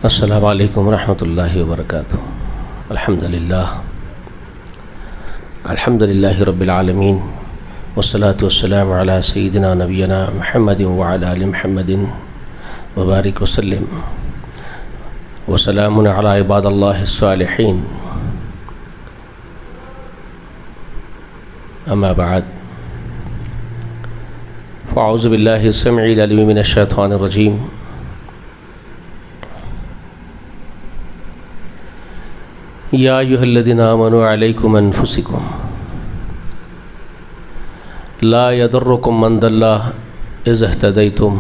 السلام علیکم ورحمۃ اللہ وبرکاتہ۔ الحمدللہ رب العالمین والصلاة والسلام علی سیدنا نبینا محمد وعلی آل محمد وبارک وسلم وسلام علی عباد اللہ الصالحین، اما بعد فاعوذ باللہ السمیع العلیم من الشیطان الرجیم۔ یا ایھا الذین آمنوا علیکم انفسکم لا یضرکم من ضل اذا اہتدیتم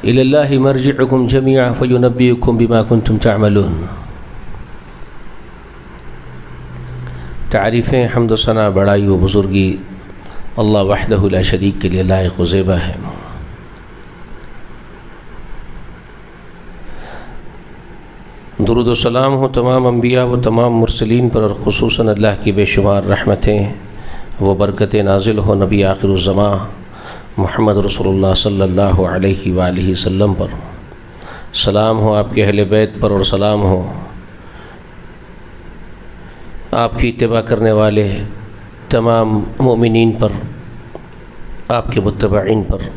الی اللہ مرجعکم جمیعا فینبئکم بما کنتم تعملون۔ تعریفیں، حمد و ثنا، بڑائی و بزرگی اللہ وحدہ لا شریک کے لیے لائق و زیبا ہے۔ درود و سلام ہو تمام انبیاء و تمام مرسلین پر، اور خصوصاً اللہ کی بے شمار رحمتیں و برکتیں نازل ہو نبی آخر الزمان محمد رسول اللہ صلی اللہ علیہ وآلہ وسلم پر۔ سلام ہو آپ کے اہل بیت پر، اور سلام ہو آپ کی اتباع کرنے والے تمام مومنین پر، آپ کے متبعین پر۔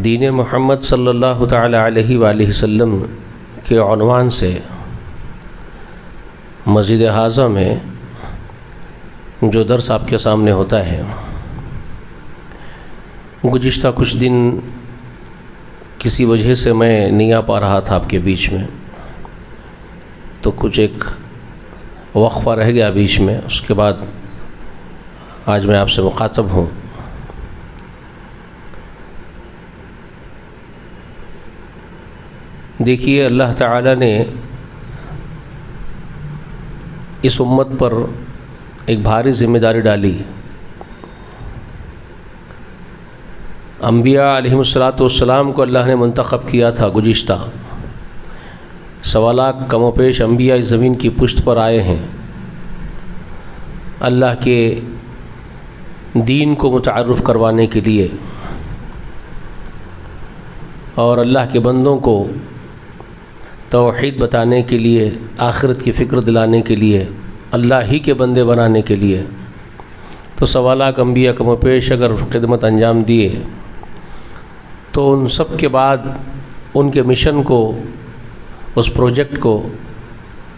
دین محمد صلی اللہ تعالی علیہ وآلہ وسلم کے عنوان سے مسجد حاضہ میں جو درس آپ کے سامنے ہوتا ہے، گزشتہ کچھ دن کسی وجہ سے میں نہیں آ پا رہا تھا آپ کے بیچ میں، تو کچھ ایک وقفہ رہ گیا بیچ میں، اس کے بعد آج میں آپ سے مخاطب ہوں۔ دیکھیے، اللہ تعالیٰ نے اس امت پر ایک بھاری ذمہ داری ڈالی۔ انبیاء علیہم الصلاۃ کو اللہ نے منتخب کیا تھا گزشتہ 1.25 لاکھ کم و پیش انبیاء اس زمین کی پشت پر آئے ہیں، اللہ کے دین کو متعارف کروانے کے لیے اور اللہ کے بندوں کو توحید بتانے کے لیے، آخرت کی فکر دلانے کے لیے، اللہ ہی کے بندے بنانے کے لیے۔ تو 1.25 لاکھ انبیاء کم و پیش اگر خدمت انجام دیے، تو ان سب کے بعد ان کے مشن کو، اس پروجیکٹ کو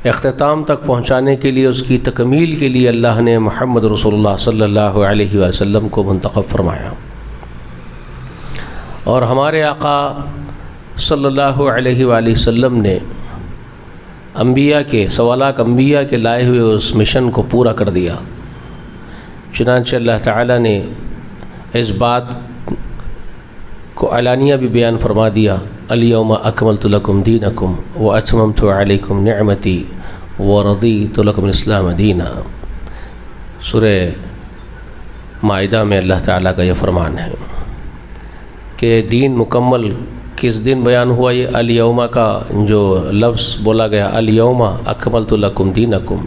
اختتام تک پہنچانے کے لیے، اس کی تکمیل کے لیے اللہ نے محمد رسول اللہ صلی اللہ علیہ وسلم کو منتخب فرمایا۔ اور ہمارے آقا صلی اللہ علیہ وآلہ وسلم نے انبیاء کے 1.25 لاکھ انبیاء کے لائے ہوئے اس مشن کو پورا کر دیا۔ چنانچہ اللہ تعالیٰ نے اس بات کو علانیہ بھی بیان فرما دیا، الیوم اکملت لکم دینکم واتممت علیکم نعمتی ورضیت لکم الاسلام دینا۔ سورہ مائدہ میں اللہ تعالیٰ کا یہ فرمان ہے کہ دین مکمل کس دن بیان ہوا۔ یہ الیوم کا جو لفظ بولا گیا، الیوم اکملت لکم دینکم،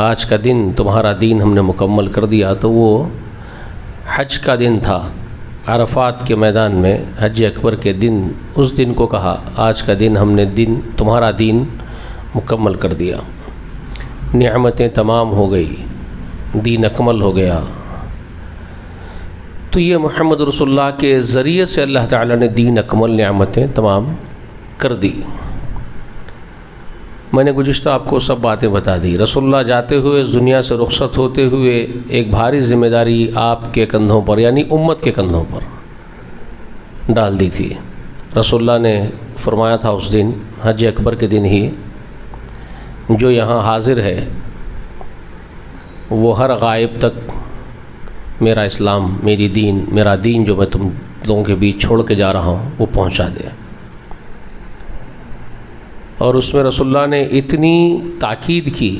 آج کا دن تمہارا دین ہم نے مکمل کر دیا۔ تو وہ حج کا دن تھا، عرفات کے میدان میں حج اکبر کے دن، اس دن کو کہا آج کا دن ہم نے تمہارا دین مکمل کر دیا، نعمتیں تمام ہو گئی، دین اکمل ہو گیا۔ تو یہ محمد رسول اللہ کے ذریعے سے اللہ تعالیٰ نے دین اکمل، نعمتیں تمام کر دی۔ میں نے گزشتہ آپ کو سب باتیں بتا دی۔ رسول اللہ جاتے ہوئے، دنیا سے رخصت ہوتے ہوئے، ایک بھاری ذمہ داری آپ کے کندھوں پر، یعنی امت کے کندھوں پر ڈال دی تھی۔ رسول اللہ نے فرمایا تھا اس دن، حج اکبر کے دن ہی، جو یہاں حاضر ہے وہ ہر غائب تک میرا اسلام، میرا دین جو میں تم لوگوں کے بیچ چھوڑ کے جا رہا ہوں وہ پہنچا دے۔ اور اس میں رسول اللہ نے اتنی تاکید کی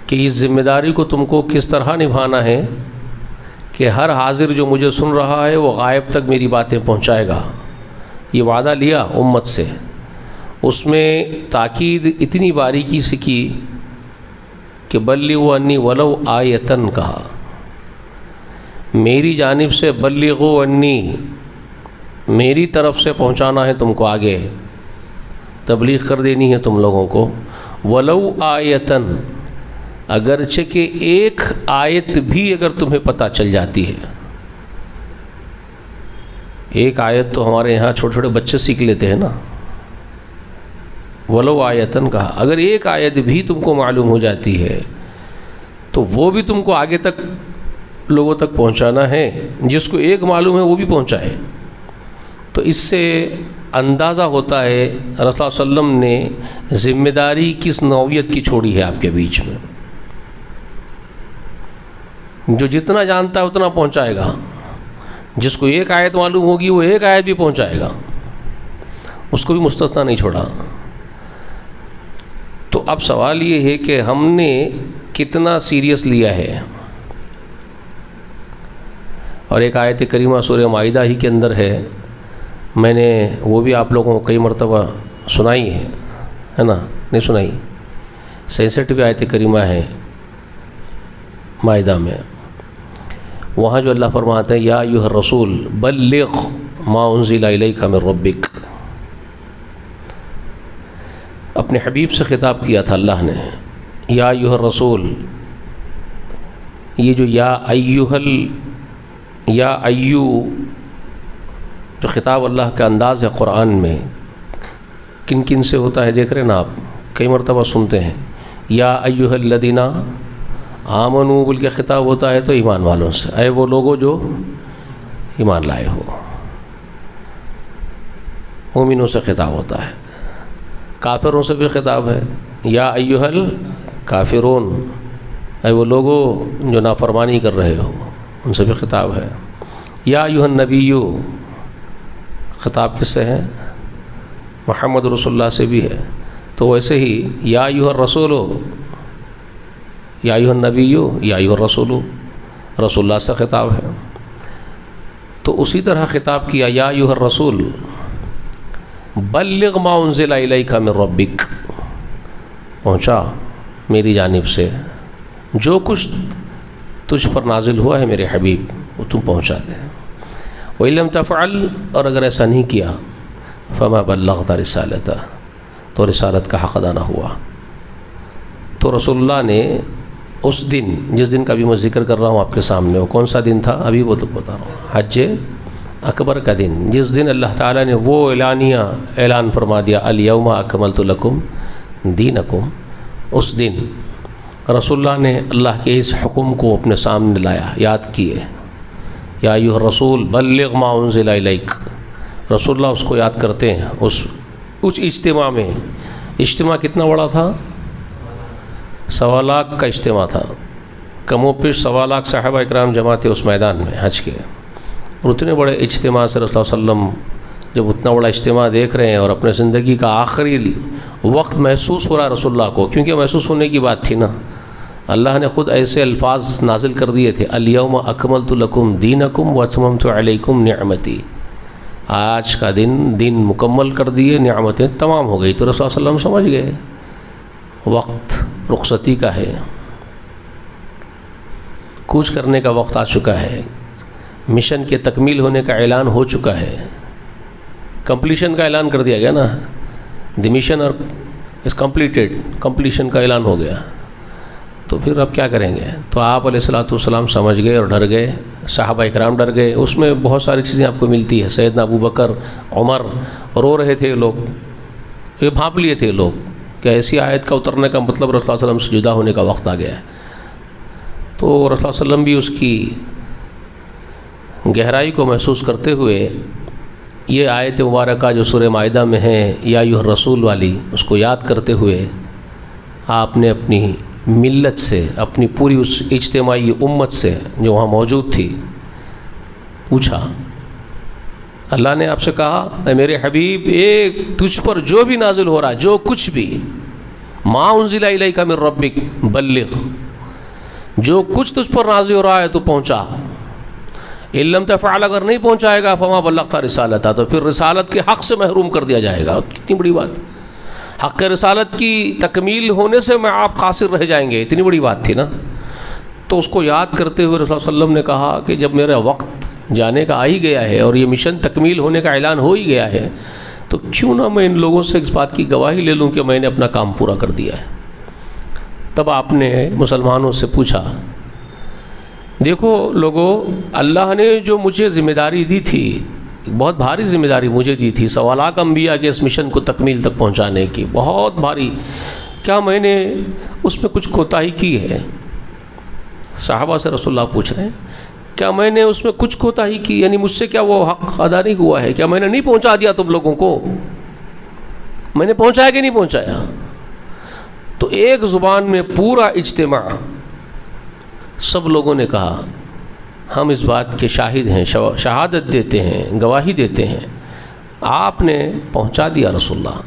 کہ اس ذمہ داری کو تم کو کس طرح نبھانا ہے کہ ہر حاضر جو مجھے سن رہا ہے وہ غائب تک میری باتیں پہنچائے گا۔ یہ وعدہ لیا امت سے، اس میں تاکید اتنی باریکی سے کی کہ بلغوا انی ولو آیتن کہا، میری جانب سے بلغوا انی، میری طرف سے پہنچانا ہے تم کو، آگے تبلیغ کر دینی ہے تم لوگوں کو، ولو آیتن، اگرچہ کہ ایک آیت بھی اگر تمہیں پتہ چل جاتی ہے۔ ایک آیت تو ہمارے یہاں چھوٹے چھوٹے بچے سیکھ لیتے ہیں نا، ولو آیتن کہا، اگر ایک آیت بھی تم کو معلوم ہو جاتی ہے تو وہ بھی تم کو آگے تک لوگوں تک پہنچانا ہے، جس کو ایک معلوم ہے وہ بھی پہنچائے۔ تو اس سے اندازہ ہوتا ہے رسول اللہ صلی اللہ علیہ وسلم نے ذمہ داری کس نوعیت کی چھوڑی ہے آپ کے بیچ میں۔ جو جتنا جانتا ہے اتنا پہنچائے گا، جس کو ایک آیت معلوم ہوگی وہ ایک آیت بھی پہنچائے گا، اس کو بھی مستثنا نہیں چھوڑا۔ تو اب سوال یہ ہے کہ ہم نے کتنا سیریس لیا ہے، اور ایک آیت کریمہ سورہ مائدہ ہی کے اندر ہے، میں نے وہ بھی آپ لوگوں کو کئی مرتبہ سنائی ہے نا، نہیں سنائی؟ سینسٹیو آیت کریمہ ہے مائدہ میں، وہاں جو اللہ فرماتے ہیں یا ایھا الرسول بلغ ما انزل الیک من ربک، اپنے حبیب سے خطاب کیا تھا اللہ نے، یا ایھا الرسول، یہ جو یا ایو جو خطاب اللہ کا انداز ہے قرآن میں کن کن سے ہوتا ہے دیکھ رہے نا آپ، کئی مرتبہ سنتے ہیں یا ایھا الذین آمنوا بول کے خطاب ہوتا ہے تو ایمان والوں سے، اے وہ لوگوں جو ایمان لائے ہو، مومنوں سے خطاب ہوتا ہے۔ کافروں سے بھی خطاب ہے، یا ایھا الکافرون، اے وہ لوگوں جو نافرمانی کر رہے ہو، ان سے بھی خطاب ہے۔ یا ایھا النبی، خطاب کس سے ہے؟ محمد رسول اللہ سے بھی ہے۔ تو ویسے ہی یا ایھا الرسول، یا ایھا النبی، یا ایھا الرسول، رسول اللہ سے خطاب ہے۔ تو اسی طرح خطاب کیا یا ایھا الرسول بلغ ما انزل الیک من ربک، پہنچا میری جانب سے جو کچھ تجھ پر نازل ہوا ہے میرے حبیب، وہ تم پہنچا دے۔ وَإِن لَمْ تَفْعَلْ، اور اگر ایسا نہیں کیا، فَمَا بَلَّغْتَ رِسَالَتَهُ، تو رسالت کا حق ادا نہ ہوا۔ تو رسول اللہ نے اس دن، جس دن کا بھی میں ذکر کر رہا ہوں آپ کے سامنے، وہ کون سا دن تھا؟ ابھی وہ تو بتا رہا ہوں، حج اکبر کا دن، جس دن اللہ تعالیٰ نے وہ اعلان فرما دیا الیوم اکملت لکم دینکم، اس دن رسول اللہ نے اللہ کے اس حکم کو اپنے سامنے لایا، یاد کیے، یا ایھا الرسول بلغ ما انزل الیک۔ رسول اللہ اس کو یاد کرتے ہیں اس اجتماع میں۔ اجتماع کتنا بڑا تھا؟ 1.25 لاکھ کا اجتماع تھا، کم و بیش 1.25 لاکھ صحابہ اکرام جمع تھے اس میدان میں حج کے، اور اتنے بڑے اجتماع سے رسول اللہ صلی اللہ علیہ وسلم جب اتنا بڑا اجتماع دیکھ رہے ہیں اور اپنے زندگی کا آخری وقت محسوس ہو رہا ہے رسول اللہ کو، کیونکہ محسوس ہونے کی بات تھی نا، اللہ نے خود ایسے الفاظ نازل کر دیے تھے، الیوم اکملت لکم دینکم واتممت علیکم نعمتی، آج کا دن مکمل کر دیے، نعمتیں تمام ہو گئی۔ تو رسول اللہ صلی اللہ علیہ وسلم سمجھ گئے وقت رخصتی کا ہے، کوچ کرنے کا وقت آ چکا ہے، مشن کے تکمیل ہونے کا اعلان ہو چکا ہے، کمپلیشن کا اعلان کر دیا گیا نا، دی مشن اور از کمپلیٹڈ، کمپلیشن کا اعلان ہو گیا۔ تو پھر اب کیا کریں گے؟ تو آپ علیہ الصلوۃ والسلام سمجھ گئے اور ڈر گئے، صحابہ اکرام ڈر گئے۔ اس میں بہت ساری چیزیں آپ کو ملتی ہے، سیدنا ابو بکر، عمر رو رہے تھے، لوگ یہ بھانپ لیے تھے لوگ کہ ایسی آیت کا اترنے کا مطلب رسول اللہ صلی اللہ علیہ وسلم سے جدا ہونے کا وقت آ گیا ہے۔ تو رسول اللہ صلی اللہ علیہ وسلم بھی اس کی گہرائی کو محسوس کرتے ہوئے یہ آیت مبارکہ جو سورہ مائدہ میں ہے یا ایھا الرسول والی، اس کو یاد کرتے ہوئے آپ نے اپنی ملت سے، اپنی پوری اس اجتماعی امت سے جو وہاں موجود تھی پوچھا، اللہ نے آپ سے کہا اے میرے حبیب، ایک تجھ پر جو بھی نازل ہو رہا ہے، جو کچھ بھی، ما انزل الیک من ربک بلغ، جو کچھ تجھ پر نازل ہو رہا ہے تو پہنچا، ان لم تفعل، اگر نہیں پہنچائے گا فما بلغت رسالتہ، تو پھر رسالت کے حق سے محروم کر دیا جائے گا۔ کتنی بڑی بات، حق رسالت کی تکمیل ہونے سے میں آپ قاصر رہ جائیں گے، اتنی بڑی بات تھی نا۔ تو اس کو یاد کرتے ہوئے رسول اللہ صلی اللہ علیہ وسلم نے کہا کہ جب میرا وقت جانے کا آ ہی گیا ہے اور یہ مشن تکمیل ہونے کا اعلان ہو ہی گیا ہے، تو کیوں نہ میں ان لوگوں سے اس بات کی گواہی لے لوں کہ میں نے اپنا کام پورا کر دیا ہے۔ تب آپ نے مسلمانوں سے پوچھا، دیکھو لوگو، اللہ نے جو مجھے ذمہ داری دی تھی، بہت بھاری ذمہ داری مجھے دی تھی، سوالات انبیاء کے اس مشن کو تکمیل تک پہنچانے کی، بہت بھاری، کیا میں نے اس میں کچھ کوتاہی کی ہے؟ صحابہ سے رسول اللہ پوچھ رہے ہیں، کیا میں نے اس میں کچھ کوتاہی کی؟ یعنی مجھ سے کیا وہ حق ادا نہیں ہوا ہے؟ کیا میں نے نہیں پہنچا دیا تم لوگوں کو؟ میں نے پہنچایا کہ نہیں پہنچایا؟ تو ایک زبان میں پورا اجتماع، سب لوگوں نے کہا ہم اس بات کے شاہد ہیں، شہادت دیتے ہیں، گواہی دیتے ہیں، آپ نے پہنچا دیا رسول اللہ،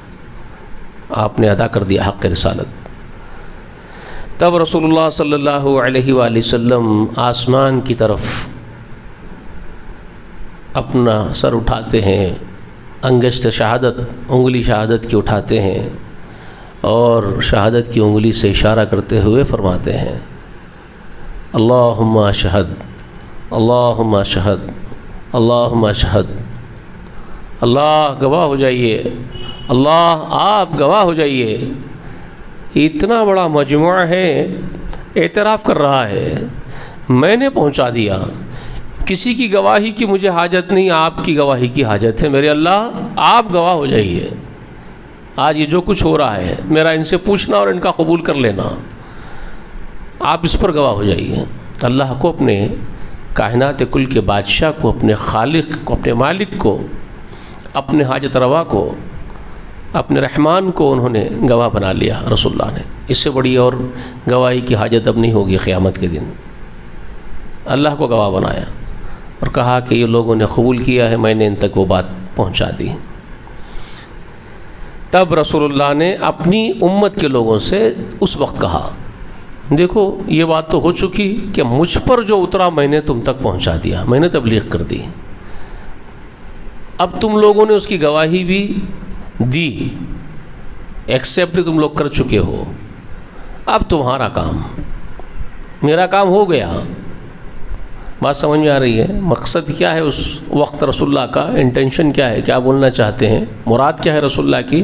آپ نے ادا کر دیا حق رسالت۔ تب رسول اللہ صلی اللہ علیہ وآلہ وسلم آسمان کی طرف اپنا سر اٹھاتے ہیں، انگشت شہادت، انگلی شہادت کی اٹھاتے ہیں، اور شہادت کی انگلی سے اشارہ کرتے ہوئے فرماتے ہیں، اللہم اشہد، اللہم اشہد، اللہم اشہد، اللہ گواہ ہو جائیے، اللہ آپ گواہ ہو جائیے۔ اتنا بڑا مجموعہ ہے، اعتراف کر رہا ہے میں نے پہنچا دیا، کسی کی گواہی کی مجھے حاجت نہیں، آپ کی گواہی کی حاجت ہے، میرے اللہ آپ گواہ ہو جائیے۔ آج یہ جو کچھ ہو رہا ہے میرا ان سے پوچھنا اور ان کا قبول کر لینا، آپ اس پر گواہ ہو جائیے۔ اللہ کو، اپنے کائنات کل کے بادشاہ کو، اپنے خالق کو، اپنے مالک کو، اپنے حاجت روا کو، اپنے رحمان کو انہوں نے گواہ بنا لیا رسول اللہ نے۔ اس سے بڑی اور گواہی کی حاجت اب نہیں ہوگی قیامت کے دن۔ اللہ کو گواہ بنایا اور کہا کہ یہ لوگوں نے قبول کیا ہے، میں نے ان تک وہ بات پہنچا دی۔ تب رسول اللہ نے اپنی امت کے لوگوں سے اس وقت کہا، دیکھو یہ بات تو ہو چکی کہ مجھ پر جو اترا میں نے تم تک پہنچا دیا، میں نے تبلیغ کر دی، اب تم لوگوں نے اس کی گواہی بھی دی، ایکسیپٹ تم لوگ کر چکے ہو، اب تمہارا کام، میرا کام ہو گیا۔ بات سمجھ میں آ رہی ہے؟ مقصد کیا ہے اس وقت رسول اللہ کا، انٹینشن کیا ہے، کیا بولنا چاہتے ہیں، مراد کیا ہے رسول اللہ کی؟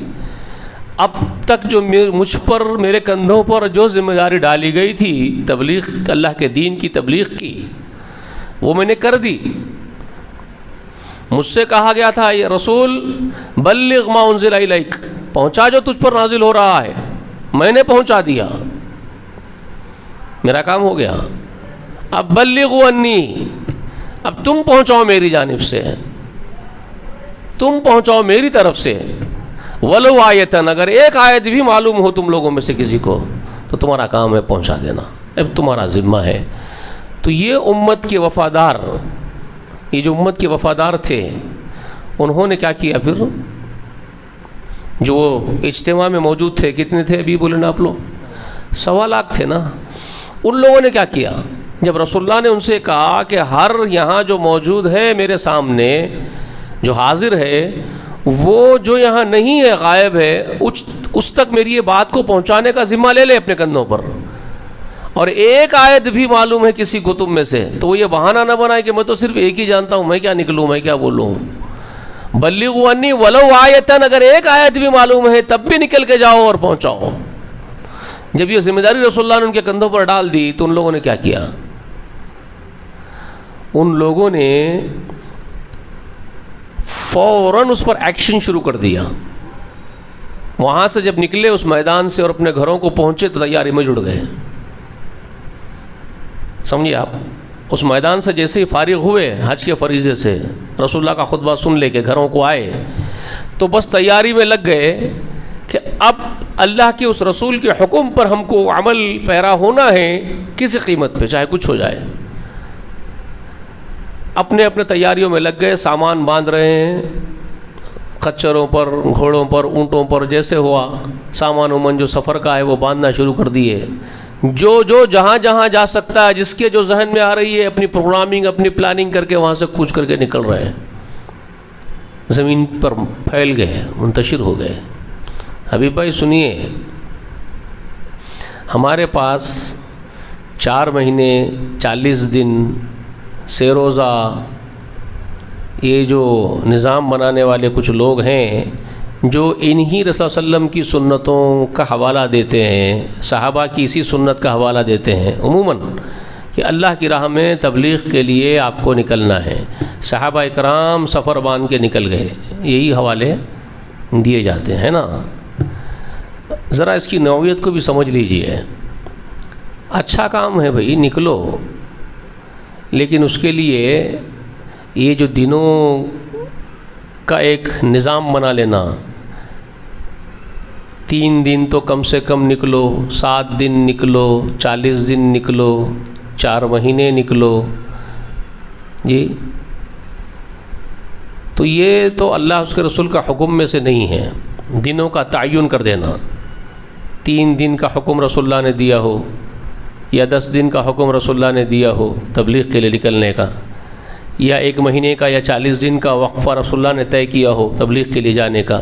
اب تک جو مجھ پر، میرے کندھوں پر جو ذمہ داری ڈالی گئی تھی تبلیغ، اللہ کے دین کی تبلیغ کی، وہ میں نے کر دی۔ مجھ سے کہا گیا تھا یہ رسول بلغ ما انزل الیک، پہنچا جو تجھ پر نازل ہو رہا ہے، میں نے پہنچا دیا، میرا کام ہو گیا۔ اب بلغوا انی، اب تم پہنچاؤ میری جانب سے، تم پہنچاؤ میری طرف سے، ولو آیتن، اگر ایک آیت بھی معلوم ہو تم لوگوں میں سے کسی کو تو تمہارا کام ہے پہنچا دینا، اب تمہارا ذمہ ہے۔ تو یہ امت کے وفادار، یہ جو امت کے وفادار تھے، انہوں نے کیا کیا پھر؟ جو اجتماع میں موجود تھے، کتنے تھے ابھی بولے نا آپ لوگ؟ 1.25 لاکھ تھے نا۔ ان لوگوں نے کیا کیا؟ جب رسول اللہ نے ان سے کہا کہ ہر یہاں جو موجود ہے میرے سامنے، جو حاضر ہے، وہ جو یہاں نہیں ہے، غائب ہے، اس تک میری یہ بات کو پہنچانے کا ذمہ لے لے اپنے کندھوں پر، اور ایک آیت بھی معلوم ہے کسی کو تم میں سے تو وہ یہ بہانہ نہ بنائے کہ میں تو صرف ایک ہی جانتا ہوں، میں کیا نکلوں، میں کیا بولوں۔ بلغوا انی ولو آیتن، اگر ایک آیت بھی معلوم ہے تب بھی نکل کے جاؤ اور پہنچاؤ۔ جب یہ ذمہ داری رسول اللہ نے ان کے کندھوں پر ڈال دی تو ان لوگوں نے کیا کیا؟ ان لوگوں نے فوراً اس پر ایکشن شروع کر دیا۔ وہاں سے جب نکلے اس میدان سے اور اپنے گھروں کو پہنچے تو تیاری میں جڑ گئے۔ سمجھیے آپ، اس میدان سے جیسے ہی فارغ ہوئے حج کے فریضے سے، رسول اللہ کا خطبہ سن لے کے گھروں کو آئے تو بس تیاری میں لگ گئے کہ اب اللہ کے اس رسول کے حکم پر ہم کو عمل پیرا ہونا ہے کسی قیمت پہ، چاہے کچھ ہو جائے۔ اپنے اپنے تیاریوں میں لگ گئے، سامان باندھ رہے ہیں، خچروں پر، گھوڑوں پر، اونٹوں پر، جیسے ہوا سامان ومن جو سفر کا ہے وہ باندھنا شروع کر دیے۔ جو جہاں جہاں جا سکتا ہے، جس کے جو ذہن میں آ رہی ہے، اپنی پروگرامنگ، اپنی پلاننگ کر کے وہاں سے کوچ کر کے نکل رہے ہیں، زمین پر پھیل گئے، منتشر ہو گئے۔ حبیب بھائی سنیے، ہمارے پاس 4 مہینے 40 دن سے روزہ یہ جو نظام بنانے والے کچھ لوگ ہیں جو انہی رسول صلی اللہ علیہ وسلم کی سنتوں کا حوالہ دیتے ہیں، صحابہ کی اسی سنت کا حوالہ دیتے ہیں عموماً کہ اللہ کی راہ میں تبلیغ کے لیے آپ کو نکلنا ہے، صحابہ اکرام سفر باندھ کے نکل گئے، یہی حوالے دیے جاتے ہیں نا۔ ذرا اس کی نوعیت کو بھی سمجھ لیجئے، اچھا کام ہے بھائی، نکلو، لیکن اس کے لیے یہ جو دنوں کا ایک نظام بنا لینا، 3 دن تو کم سے کم نکلو، 7 دن نکلو، 40 دن نکلو، 4 مہینے نکلو جی، تو یہ تو اللہ اس کے رسول کا حکم میں سے نہیں ہے۔ دنوں کا تعین کر دینا، 3 دن کا حکم رسول اللہ نے دیا ہو یا 10 دن کا حکم رسول اللہ نے دیا ہو تبلیغ کے لیے نکلنے کا، یا 1 مہینے کا یا 40 دن کا وقفہ رسول اللہ نے طے کیا ہو تبلیغ کے لیے جانے کا،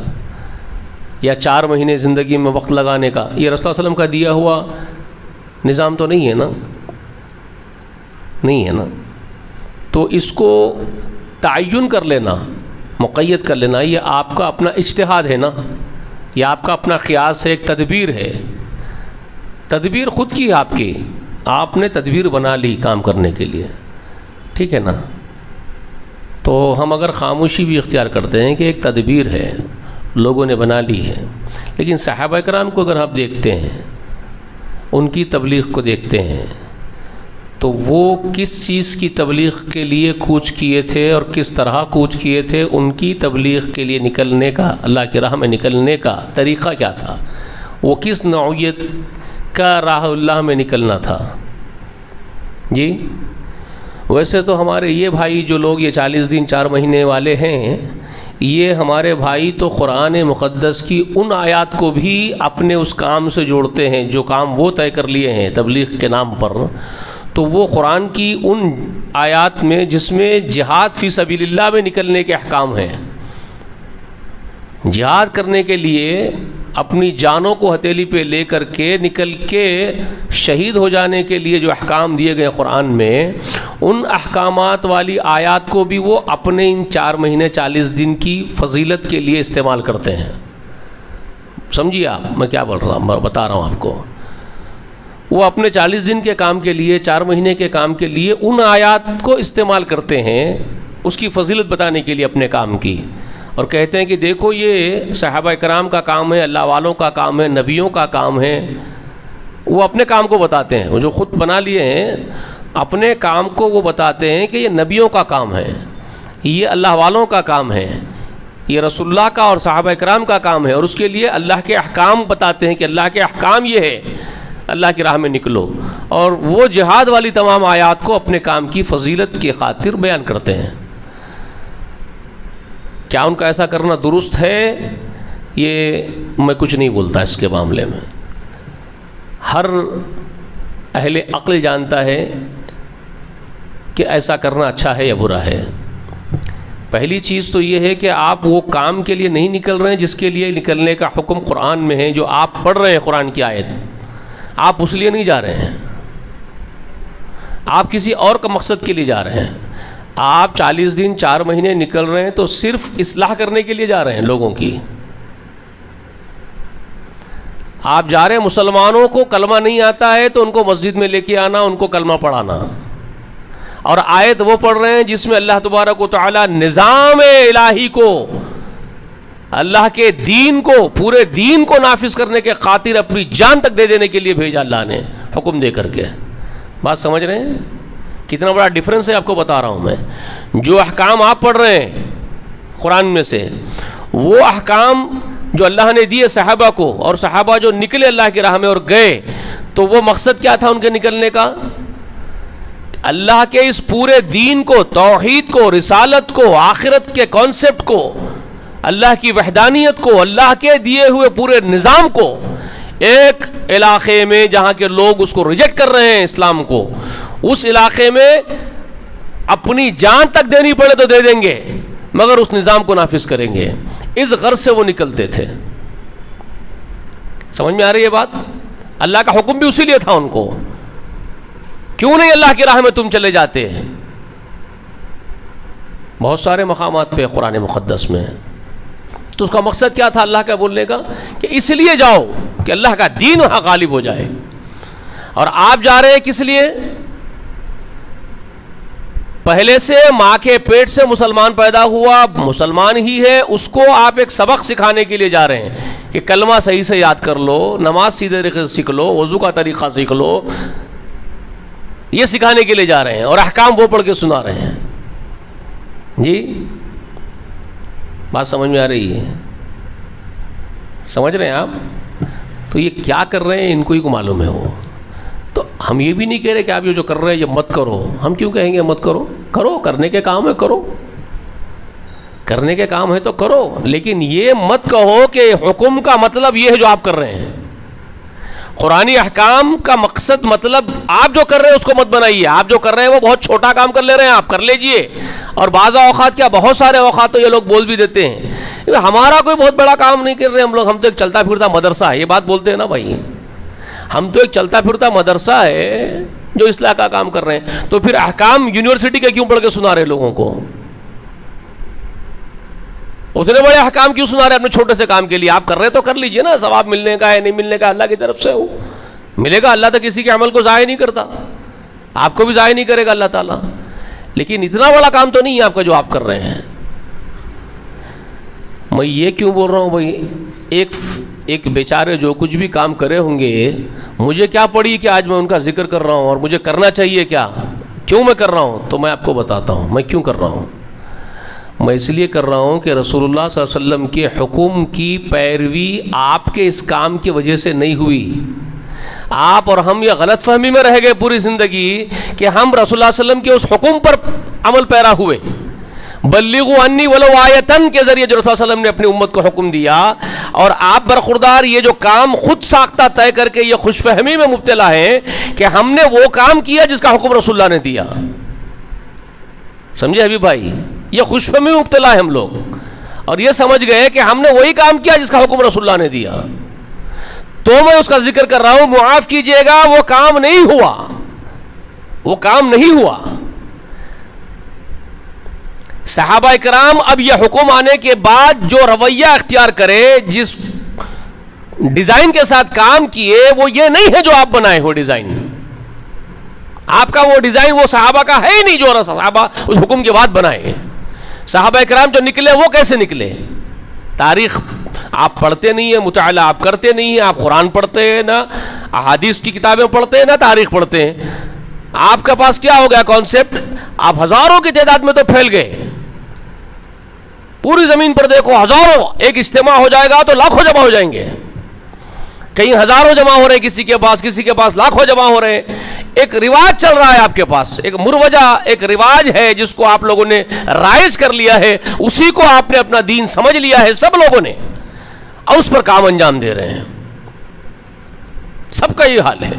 یا 4 مہینے زندگی میں وقت لگانے کا، یہ رسول اللہ صلی اللہ علیہ وسلم کا دیا ہوا نظام تو نہیں ہے نا، نہیں ہے نا۔ تو اس کو تعین کر لینا، مقید کر لینا، یہ آپ کا اپنا اجتہاد ہے نا، یہ آپ کا اپنا قیاس ہے، ایک تدبیر ہے، تدبیر خود کی آپ کی، آپ نے تدبیر بنا لی کام کرنے کے لیے، ٹھیک ہے نا۔ تو ہم اگر خاموشی بھی اختیار کرتے ہیں کہ ایک تدبیر ہے، لوگوں نے بنا لی ہے، لیکن صحابہ کرام کو اگر آپ دیکھتے ہیں، ان کی تبلیغ کو دیکھتے ہیں، تو وہ کس چیز کی تبلیغ کے لیے کوچ کیے تھے اور کس طرح کوچ کیے تھے، ان کی تبلیغ کے لیے نکلنے کا، اللہ کی راہ میں نکلنے کا طریقہ کیا تھا، وہ کس نوعیت کا راہ اللہ میں نکلنا تھا جی۔ ویسے تو ہمارے یہ بھائی جو لوگ یہ 40 دن 4 مہینے والے ہیں، یہ ہمارے بھائی تو قرآن مقدس کی ان آیات کو بھی اپنے اس کام سے جوڑتے ہیں جو کام وہ طے کر لیے ہیں تبلیغ کے نام پر، تو وہ قرآن کی ان آیات میں جس میں جہاد فی سبیل اللہ میں نکلنے کے احکام ہیں، جہاد کرنے کے لیے اپنی جانوں کو ہتھیلی پہ لے کر کے نکل کے شہید ہو جانے کے لیے جو احکام دیے گئے قرآن میں، ان احکامات والی آیات کو بھی وہ اپنے ان 4 مہینے 40 دن کی فضیلت کے لیے استعمال کرتے ہیں۔ سمجھیے آپ میں کیا بول رہا ہوں، بتا رہا ہوں آپ کو، وہ اپنے 40 دن کے کام کے لیے، 4 مہینے کے کام کے لیے ان آیات کو استعمال کرتے ہیں، اس کی فضیلت بتانے کے لیے اپنے کام کی، اور کہتے ہیں کہ دیکھو یہ صحابہ کرام کا کام ہے، اللہ والوں کا کام ہے، نبیوں کا کام ہے۔ وہ اپنے کام کو بتاتے ہیں، وہ جو خود بنا لیے ہیں اپنے کام کو وہ بتاتے ہیں کہ یہ نبیوں کا کام ہے، یہ اللہ والوں کا کام ہے، یہ رسول اللہ کا اور صحابہ کرام کا کام ہے، اور اس کے لیے اللہ کے احکام بتاتے ہیں کہ اللہ کے احکام یہ ہے، اللہ کی راہ میں نکلو، اور وہ جہاد والی تمام آیات کو اپنے کام کی فضیلت کی خاطر بیان کرتے ہیں۔ کیا ان کا ایسا کرنا درست ہے؟ یہ میں کچھ نہیں بولتا اس کے معاملے میں، ہر اہل عقل جانتا ہے کہ ایسا کرنا اچھا ہے یا برا ہے۔ پہلی چیز تو یہ ہے کہ آپ وہ کام کے لیے نہیں نکل رہے ہیں جس کے لیے نکلنے کا حکم قرآن میں ہے، جو آپ پڑھ رہے ہیں قرآن کی آیت، آپ اس لیے نہیں جا رہے ہیں، آپ کسی اور کا مقصد کے لیے جا رہے ہیں۔ آپ 40 دن 4 مہینے نکل رہے ہیں تو صرف اصلاح کرنے کے لیے جا رہے ہیں لوگوں کی، آپ جا رہے ہیں مسلمانوں کو کلمہ نہیں آتا ہے تو ان کو مسجد میں لے کے آنا، ان کو کلمہ پڑھانا، اور آیت وہ پڑھ رہے ہیں جس میں اللہ تبارک و تعالی نظام الہی کو، اللہ کے دین کو، پورے دین کو نافذ کرنے کے خاطر اپنی جان تک دے دینے کے لیے بھیجا اللہ نے حکم دے کر کے۔ بات سمجھ رہے ہیں کتنا بڑا ڈیفرنس ہے؟ آپ کو بتا رہا ہوں میں، جو احکام آپ پڑھ رہے ہیں قرآن میں سے، وہ احکام جو اللہ نے دیے صحابہ کو، اور صحابہ جو نکلے اللہ کی راہ میں اور گئے، تو وہ مقصد کیا تھا ان کے نکلنے کا؟ اللہ کے اس پورے دین کو، توحید کو، رسالت کو، آخرت کے کانسیپٹ کو، اللہ کی وحدانیت کو، اللہ کے دیے ہوئے پورے نظام کو ایک علاقے میں جہاں کے لوگ اس کو ریجیکٹ کر رہے ہیں اسلام کو، اس علاقے میں اپنی جان تک دینی پڑے تو دے دیں گے مگر اس نظام کو نافذ کریں گے، اس غرض سے وہ نکلتے تھے۔ سمجھ میں آ رہی ہے بات؟ اللہ کا حکم بھی اسی لیے تھا ان کو، کیوں نہیں اللہ کی راہ میں تم چلے جاتے ہیں؟ بہت سارے مقامات پہ قرآن مقدس میں. تو اس کا مقصد کیا تھا اللہ کا بولنے کا؟ کہ اس لیے جاؤ کہ اللہ کا دین وہاں غالب ہو جائے. اور آپ جا رہے ہیں کس لیے؟ پہلے سے ماں کے پیٹ سے مسلمان پیدا ہوا، مسلمان ہی ہے، اس کو آپ ایک سبق سکھانے کے لیے جا رہے ہیں کہ کلمہ صحیح سے یاد کر لو، نماز سیدھے طریقے سے سیکھ لو، وضو کا طریقہ سیکھ لو. یہ سکھانے کے لیے جا رہے ہیں اور احکام وہ پڑھ کے سنا رہے ہیں. جی بات سمجھ میں آ رہی ہے؟ سمجھ رہے ہیں آپ؟ تو یہ کیا کر رہے ہیں ان کو ہی کو معلوم ہے. وہ تو ہم یہ بھی نہیں کہہ رہے کہ آپ یہ جو کر رہے ہیں یہ مت کرو. ہم کیوں کہیں گے مت کرو؟ کرو، کرنے کے کام ہے کرو، کرنے کے کام ہے تو کرو. لیکن یہ مت کہو کہ حکم کا مطلب یہ ہے جو آپ کر رہے ہیں. قرآنی احکام کا مقصد مطلب آپ جو کر رہے ہیں اس کو مت بنائیے. آپ جو کر رہے ہیں وہ بہت چھوٹا کام کر لے رہے ہیں، آپ کر لیجئے. اور بعض اوقات کیا بہت سارے اوقات تو یہ لوگ بول بھی دیتے ہیں ہمارا کوئی بہت بڑا کام نہیں کر رہے ہم لوگ، ہم تو ایک چلتا پھرتا مدرسہ ہے. یہ بات بولتے ہیں نا بھائی، ہم تو ایک چلتا پھرتا مدرسہ ہے جو اصلاح کا کام کر رہے ہیں. تو پھر احکام یونیورسٹی کے کیوں پڑھ کے سنا رہے لوگوں کو؟ اتنے بڑے احکام کیوں سنا رہے اپنے چھوٹے سے کام کے لیے؟ آپ کر رہے تو کر لیجئے نا. ثواب ملنے کا ہے نہیں ملنے کا اللہ کی طرف سے ہو، ملے گا. اللہ تو کسی کے عمل کو ضائع نہیں کرتا، آپ کو بھی ضائع نہیں کرے گا اللہ تعالیٰ. لیکن اتنا بڑا کام تو نہیں ہے آپ کا جو آپ کر رہے ہیں. میں یہ کیوں بول رہا ہوں بھائی، ایک بیچارے جو کچھ بھی کام کرے ہوں گے، مجھے کیا پڑی کہ آج میں ان کا ذکر کر رہا ہوں اور مجھے کرنا چاہیے کیا؟ کیوں میں کر رہا ہوں؟ تو میں آپ کو بتاتا ہوں میں کیوں کر رہا ہوں. میں اس لیے کر رہا ہوں کہ رسول اللہ صلی اللہ علیہ وسلم کے حکم کی پیروی آپ کے اس کام کی وجہ سے نہیں ہوئی. آپ اور ہم یہ غلط فہمی میں رہ گئے پوری زندگی کہ ہم رسول اللہ صلی اللہ علیہ وسلم کے اس حکم پر عمل پیرا ہوئے. بلغوا انی ولو آیتن کے ذریعے جو رسول اللہ علیہ وسلم نے اپنی امت کو حکم دیا، اور آپ برخوردار یہ جو کام خود ساختہ طے کر کے یہ خوش فہمی میں مبتلا ہیں کہ ہم نے وہ کام کیا جس کا حکم رسول اللہ نے دیا. سمجھے حبیب بھائی؟ یہ خوش فہمی میں مبتلا ہے ہم لوگ، اور یہ سمجھ گئے کہ ہم نے وہی کام کیا جس کا حکم رسول اللہ نے دیا. تو میں اس کا ذکر کر رہا ہوں، معاف کیجئے گا وہ کام نہیں ہوا، وہ کام نہیں ہوا. صحابہ کرام اب یہ حکم آنے کے بعد جو رویہ اختیار کرے، جس ڈیزائن کے ساتھ کام کیے، وہ یہ نہیں ہے جو آپ بنائے ہو ڈیزائن. آپ کا وہ ڈیزائن وہ صحابہ کا ہے ہی نہیں جو صحابہ اس حکم کے بعد بنائے. صحابہ کرام جو نکلے وہ کیسے نکلے؟ تاریخ آپ پڑھتے نہیں ہیں، مطالعہ آپ کرتے نہیں ہیں، آپ قرآن پڑھتے ہیں نہ احادیث کی کتابیں پڑھتے ہیں نہ تاریخ پڑھتے ہیں. آپ کے پاس کیا ہو گیا کانسیپٹ؟ آپ ہزاروں کی تعداد میں تو پھیل گئے. پوری زمین پر دیکھو ہزاروں، ایک اجتماع ہو جائے گا تو لاکھوں جمع ہو جائیں گے. کہیں ہزاروں جمع ہو رہے ہیں کسی کے پاس لاکھوں جمع ہو رہے ہیں. ایک رواج چل رہا ہے آپ کے پاس، ایک مروجہ ایک رواج ہے جس کو آپ لوگوں نے رائج کر لیا ہے، اسی کو آپ نے اپنا دین سمجھ لیا ہے سب لوگوں نے، اور اس پر کام انجام دے رہے ہیں. سب کا یہ حال ہے.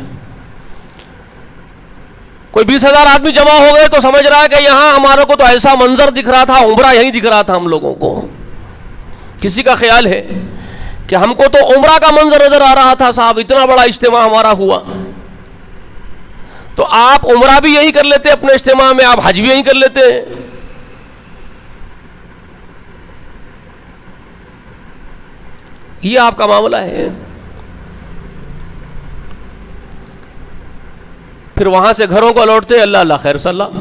کوئی 20,000 آدمی جمع ہو گئے تو سمجھ رہا ہے کہ یہاں ہمارے کو تو ایسا منظر دکھ رہا تھا، عمرہ یہیں دکھ رہا تھا ہم لوگوں کو. کسی کا خیال ہے کہ ہم کو تو عمرہ کا منظر نظر آ رہا تھا صاحب، اتنا بڑا اجتماع ہمارا ہوا. تو آپ عمرہ بھی یہی کر لیتے اپنے اجتماع میں، آپ حج بھی یہی کر لیتے ہیں. یہ آپ کا معاملہ ہے. پھر وہاں سے گھروں کو لوٹتے اللہ اللہ خیر صلی اللہ.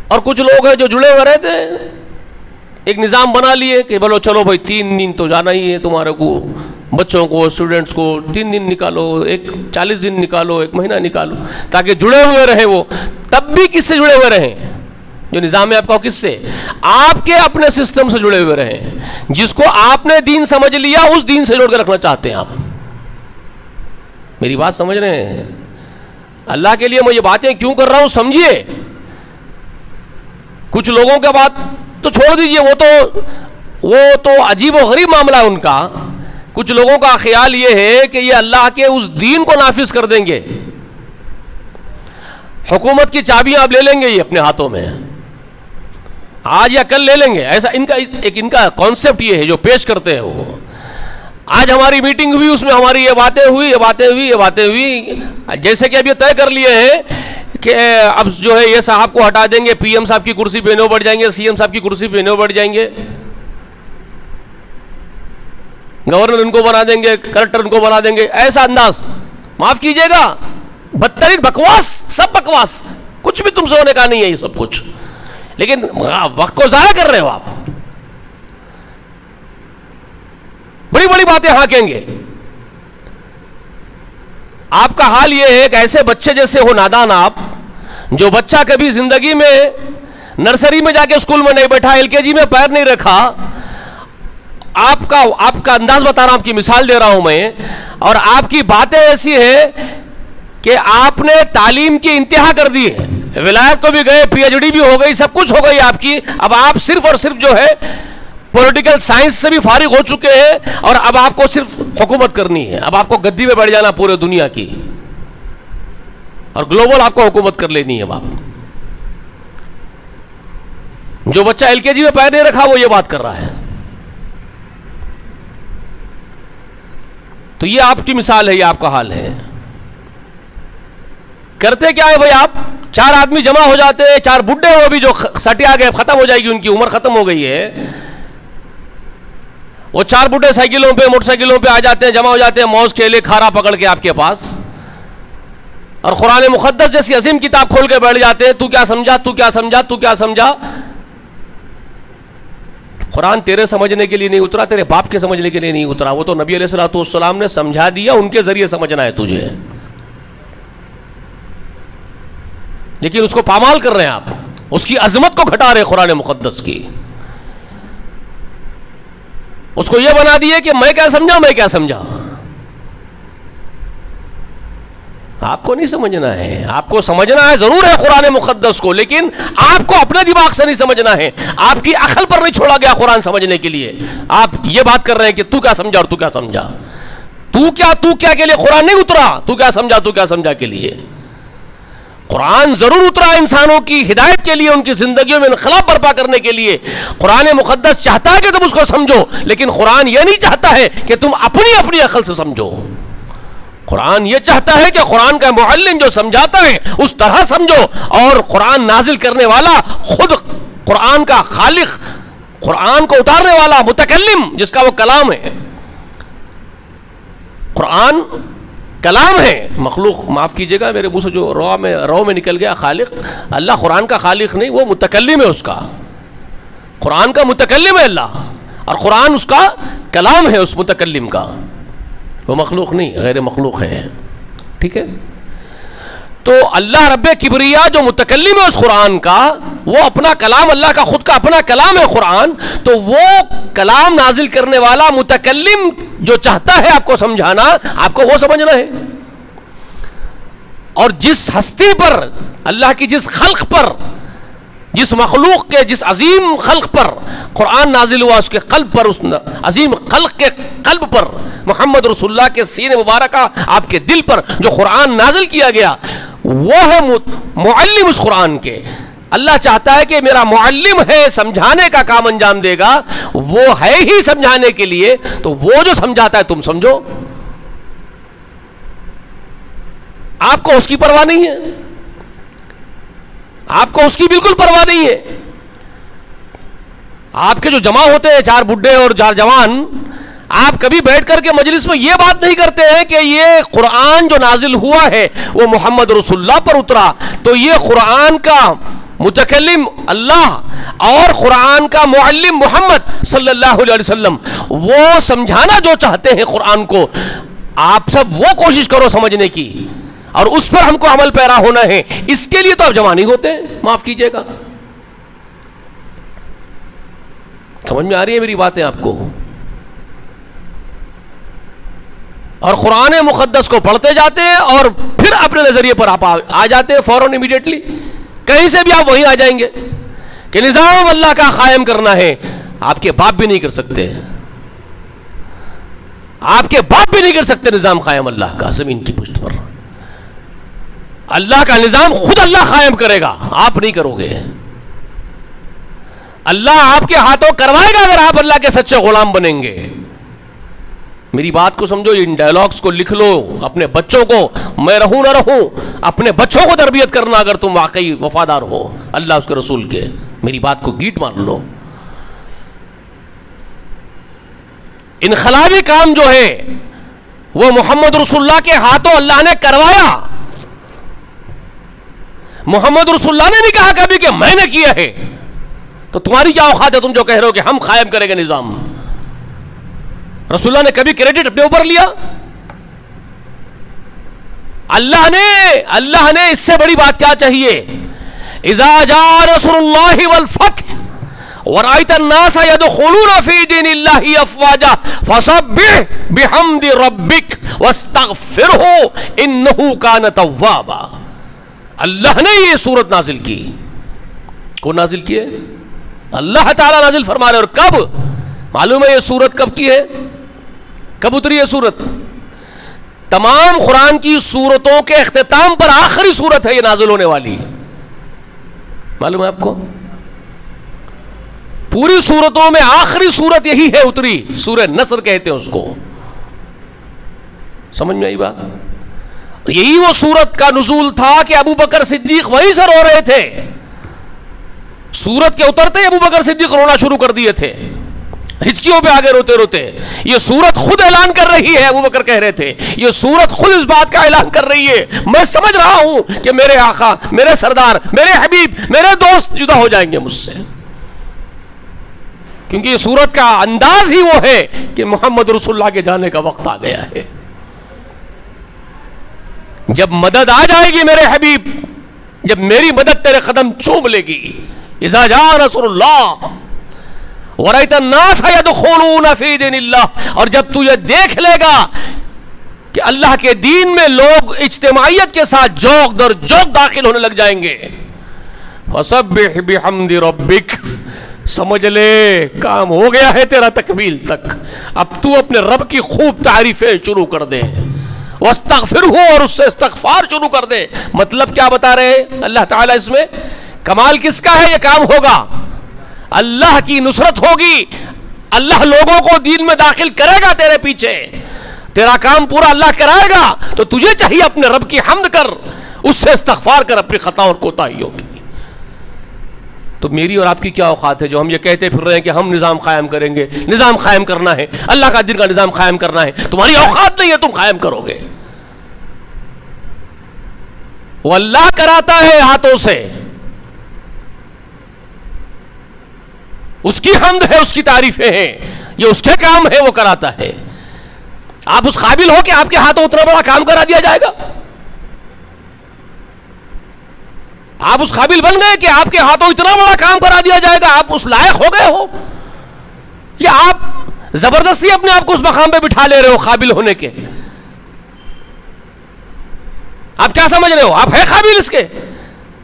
اور کچھ لوگ ہیں جو جڑے ہوئے رہتے ہیں، ایک نظام بنا لیے کہ بولو چلو بھائی 3 دن تو جانا ہی ہے تمہارے کو، بچوں کو اسٹوڈنٹس کو 3 دن نکالو، 40 دن نکالو، 1 مہینہ نکالو، تاکہ جڑے ہوئے رہے. وہ تب بھی کس سے جڑے ہوئے رہیں؟ جو نظام ہے آپ کا کس سے؟ آپ کے اپنے سسٹم سے جڑے ہوئے رہیں. جس کو آپ نے دین سمجھ لیا اس دین سے جوڑ کے رکھنا چاہتے ہیں آپ. میری بات سمجھ رہے ہیں؟ اللہ کے لیے میں یہ باتیں کیوں کر رہا ہوں سمجھیے. کچھ لوگوں کے بات تو چھوڑ دیجئے، وہ تو عجیب و غریب معاملہ ہے ان کا. کچھ لوگوں کا خیال یہ ہے کہ یہ اللہ کے اس دین کو نافذ کر دیں گے، حکومت کی چابیاں اب لے لیں گے یہ اپنے ہاتھوں میں، آج یا کل لے لیں گے، ایسا ان کا کانسیپٹ یہ ہے جو پیش کرتے ہیں وہ. آج ہماری میٹنگ ہوئی، اس میں ہماری یہ باتیں ہوئی، جیسے کہ اب یہ طے کر لیے ہیں کہ اب جو ہے یہ صاحب کو ہٹا دیں گے، پی ایم صاحب کی کرسی پہ انہوں بڑھ جائیں گے، سی ایم صاحب کی کرسی پہ انہوں بڑھ جائیں گے، گورنر ان کو بنا دیں گے، کلکٹر ان کو بنا دیں گے. ایسا انداز، معاف کیجئے گا، بدترین بکواس، سب بکواس، کچھ بھی تم سے ہونے کا نہیں ہے یہ سب کچھ. لیکن وقت کو ضائع کر رہے ہو آپ، بڑی بڑی باتیں ہانکیں گے. آپ کا حال یہ ہے کہ ایسے بچے جیسے ہو نادان آپ، جو بچہ کبھی زندگی میں نرسری میں جا کے اسکول میں نہیں بیٹھا، ایل کے جی میں پیر نہیں رکھا. آپ کا انداز بتا رہا ہوں، آپ کی مثال دے رہا ہوں میں، اور آپ کی باتیں ایسی ہیں کہ آپ نے تعلیم کی انتہا کر دی ہے، ولایت کو بھی گئے، پی ایچ ڈی بھی ہو گئی، سب کچھ ہو گئی آپ کی. اب آپ صرف اور صرف جو ہے پولیٹیکل سائنس سے بھی فارغ ہو چکے ہیں، اور اب آپ کو صرف حکومت کرنی ہے. اب آپ کو گدی میں بیٹھ جانا پورے دنیا کی، اور گلوبل آپ کو حکومت کر لینی ہے. آپ جو بچہ ایل کے جی میں پیر نہیں رکھا وہ یہ بات کر رہا ہے. تو یہ آپ کی مثال ہے، یہ آپ کا حال ہے. کرتے کیا ہے بھائی، آپ 4 آدمی جمع ہو جاتے ہیں، 4 بڈھے وہ بھی جو سٹیا گئے، ختم ہو جائے گی، ان کی عمر ختم ہو گئی ہے. وہ 4 بڈھے سائیکلوں پہ، موٹر سائیکلوں پہ آ جاتے ہیں، جمع ہو جاتے ہیں، موز کیلے کھارا پکڑ کے آپ کے پاس، اور قرآن مقدس جیسی عظیم کتاب کھول کے بیٹھ جاتے ہیں. تو کیا سمجھا، تو کیا سمجھا، تو کیا سمجھا. قرآن تیرے سمجھنے کے لیے نہیں اترا، تیرے باپ کے سمجھنے کے لیے نہیں اترا. وہ تو نبی علیہ الصلوۃ والسلام نے سمجھا دیا، ان کے ذریعے سمجھنا ہے تجھے. لیکن اس کو پامال کر رہے ہیں آپ، اس کی عظمت کو گھٹا رہے قرآن مقدس کی. اس کو یہ بنا دیے کہ میں کیا سمجھا. آپ کو نہیں سمجھنا ہے، آپ کو سمجھنا ہے ضرور ہے قرآن مقدس کو، لیکن آپ کو اپنے دماغ سے نہیں سمجھنا ہے. آپ کی عقل پر نہیں چھوڑا گیا قرآن سمجھنے کے لیے. آپ یہ بات کر رہے ہیں کہ تو کیا سمجھا اور تو کیا سمجھا. تو کیا کے لیے قرآن نہیں اترا. تو کیا سمجھا کے لیے قرآن ضرور اترا، انسانوں کی ہدایت کے لیے، ان کی زندگیوں میں انقلاب برپا کرنے کے لیے. قرآن مقدس چاہتا ہے کہ تم اس کو سمجھو، لیکن قرآن یہ نہیں چاہتا ہے کہ تم اپنی عقل سے سمجھو. قرآن یہ چاہتا ہے کہ قرآن کا معلم جو سمجھاتا ہے اس طرح سمجھو، اور قرآن نازل کرنے والا خود قرآن کا خالق، قرآن کو اتارنے والا متکلم جس کا وہ کلام ہے. قرآن کلام ہے، مخلوق، معاف کیجئے گا میرے منہ سے جو رو میں نکل گیا، خالق. اللہ قرآن کا خالق نہیں، وہ متکلم ہے. اس کا قرآن کا متکلم ہے اللہ، اور قرآن اس کا کلام ہے، اس متکلم کا. وہ مخلوق نہیں، غیر مخلوق ہے. ٹھیک ہے. تو اللہ رب کبریا جو متکلم ہے اس قرآن کا، وہ اپنا کلام، اللہ کا خود کا اپنا کلام ہے قرآن. تو وہ کلام نازل کرنے والا متکلم جو چاہتا ہے آپ کو سمجھانا، آپ کو وہ سمجھنا ہے. اور جس ہستی پر، اللہ کی جس خلق پر، جس مخلوق کے، جس عظیم خلق پر قرآن نازل ہوا، اس کے قلب پر، اس عظیم خلق کے قلب پر، محمد رسول اللہ کے سینے مبارکہ، آپ کے دل پر جو قرآن نازل کیا گیا، وہ ہے معلم اس قرآن کے. اللہ چاہتا ہے کہ میرا معلم ہے، سمجھانے کا کام انجام دے گا، وہ ہے ہی سمجھانے کے لیے. تو وہ جو سمجھاتا ہے تم سمجھو. آپ کو اس کی پرواہ نہیں ہے، آپ کو اس کی بالکل پرواہ نہیں ہے. آپ کے جو جمع ہوتے ہیں 4 بڈھے اور 4 جوان، آپ کبھی بیٹھ کر کے مجلس میں یہ بات نہیں کرتے ہیں کہ یہ قرآن جو نازل ہوا ہے وہ محمد رسول اللہ پر اترا. تو یہ قرآن کا متکلم اللہ اور قرآن کا معلم محمد صلی اللہ علیہ وسلم، وہ سمجھانا جو چاہتے ہیں قرآن کو، آپ سب وہ کوشش کرو سمجھنے کی، اور اس پر ہم کو عمل پیرا ہونا ہے. اس کے لیے تو آپ جمع نہیں ہوتے ہیں، معاف کیجئے گا. سمجھ میں آ رہی ہے میری باتیں آپ کو؟ اور قرآن مقدس کو پڑھتے جاتے ہیں، اور پھر اپنے نظریے پر آپ آ جاتے ہیں فوراً، امیڈیٹلی کہیں سے بھی آپ وہیں آ جائیں گے کہ نظام اللہ کا قائم کرنا ہے. آپ کے باپ بھی نہیں کر سکتے، آپ کے باپ بھی نہیں کر سکتے نظام قائم اللہ کا زمین کی پشت پر. اللہ کا نظام خود اللہ قائم کرے گا، آپ نہیں کرو گے. اللہ آپ کے ہاتھوں کروائے گا اگر آپ اللہ کے سچے غلام بنیں گے. میری بات کو سمجھو, ان ڈائلاگز کو لکھ لو اپنے بچوں کو. میں رہوں نہ رہوں, اپنے بچوں کو تربیت کرنا اگر تم واقعی وفادار ہو اللہ اس کے رسول کے. میری بات کو گیٹ مار لو. انقلابی کام جو ہے وہ محمد رسول اللہ کے ہاتھوں اللہ نے کروایا. محمد رسول اللہ نے نہیں کہا کبھی کہ میں نے کیا ہے. تو تمہاری کیا اوقات ہے تم جو کہہ رہے ہو کہ ہم قائم کریں گے نظام؟ رسول اللہ نے کبھی کریڈٹ اپنے اوپر لیا؟ اللہ نے اس سے بڑی بات کیا چاہیے؟ اذا جاء رسول اللہ والفتح ورأيت الناس يدخلون في دين الله افواجا فسبح بحمد ربك واستغفره انه كان توابا. اللہ نے یہ سورت نازل کی. کون نازل کی ہے؟ اللہ تعالیٰ نازل فرما رہے. اور کب معلوم ہے یہ سورت کب کی ہے؟ کب اتری ہے سورت؟ تمام قرآن کی سورتوں کے اختتام پر آخری سورت ہے یہ نازل ہونے والی. معلوم ہے آپ کو؟ پوری سورتوں میں آخری سورت یہی ہے اتری. سورہ نصر کہتے ہیں اس کو. سمجھ میں آئی بات؟ یہی وہ سورت کا نزول تھا کہ ابو بکر صدیق وہیں سے رو رہے تھے. سورت کے اترتے ہی ابو بکر صدیق رونا شروع کر دیے تھے, ہچکیوں پہ آگے روتے روتے. یہ سورت خود اعلان کر رہی ہے, ابو بکر کہہ رہے تھے یہ سورت خود اس بات کا اعلان کر رہی ہے میں سمجھ رہا ہوں کہ میرے آقا, میرے سردار, میرے حبیب, میرے دوست جدا ہو جائیں گے مجھ سے. کیونکہ یہ سورت کا انداز ہی وہ ہے کہ محمد رسول اللہ کے جانے کا وقت آ گیا ہے. جب مدد آ جائے گی میرے حبیب, جب میری مدد تیرے قدم چوم لے گی. اذا جاء رسول اللہ ورأيت الناس يدخلون في دين اللہ, اور جب تو یہ دیکھ لے گا کہ اللہ کے دین میں لوگ اجتماعیت کے ساتھ جوق در جوق داخل ہونے لگ جائیں گے. فسبح بحمد ربک, سمجھ لے کام ہو گیا ہے تیرا تکمیل تک. اب تو اپنے رب کی خوب تعریفیں شروع کر دے, واستغفرہ, اور اس سے استغفار شروع کر دے. مطلب کیا بتا رہے ہیں اللہ تعالیٰ اس میں؟ کمال کس کا ہے؟ یہ کام ہوگا, اللہ کی نصرت ہوگی, اللہ لوگوں کو دین میں داخل کرے گا تیرے پیچھے, تیرا کام پورا اللہ کرائے گا. تو تجھے چاہیے اپنے رب کی حمد کر, اس سے استغفار کر اپنی خطا اور کوتاہیوں کی. تو میری اور آپ کی کیا اوقات ہے جو ہم یہ کہتے پھر رہے ہیں کہ ہم نظام قائم کریں گے, نظام قائم کرنا ہے, اللہ کا دین کا نظام قائم کرنا ہے. تمہاری اوقات نہیں ہے تم قائم کرو گے. وہ اللہ کراتا ہے ہاتھوں سے, اس کی حمد ہے, اس کی تعریفیں ہیں, یہ اس کے کام ہے, وہ کراتا ہے. آپ اس قابل ہو کہ آپ کے ہاتھوں اتنا بڑا کام کرا دیا جائے گا؟ آپ اس قابل بن گئے کہ آپ کے ہاتھوں اتنا بڑا کام کرا دیا جائے گا؟ آپ اس لائق ہو گئے ہو یا آپ زبردستی اپنے آپ کو اس مقام پہ بٹھا لے رہے ہو قابل ہونے کے؟ آپ کیا سمجھ رہے ہو آپ ہیں قابل اس کے؟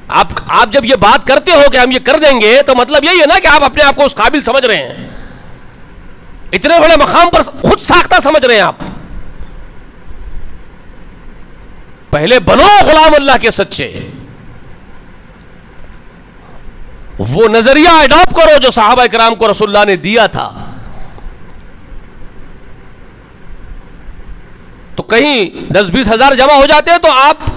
آپ جب یہ بات کرتے ہو کہ ہم یہ کر دیں گے تو مطلب یہی ہے نا کہ آپ اپنے آپ کو اس قابل سمجھ رہے ہیں, اتنے بڑے مقام پر خود ساختہ سمجھ رہے ہیں آپ. پہلے بنو غلام اللہ کے سچے, وہ نظریہ اڈاپٹ کرو جو صحابہ کرام کو رسول اللہ نے دیا تھا. تو کہیں 10-20 ہزار جمع ہو جاتے ہیں تو آپ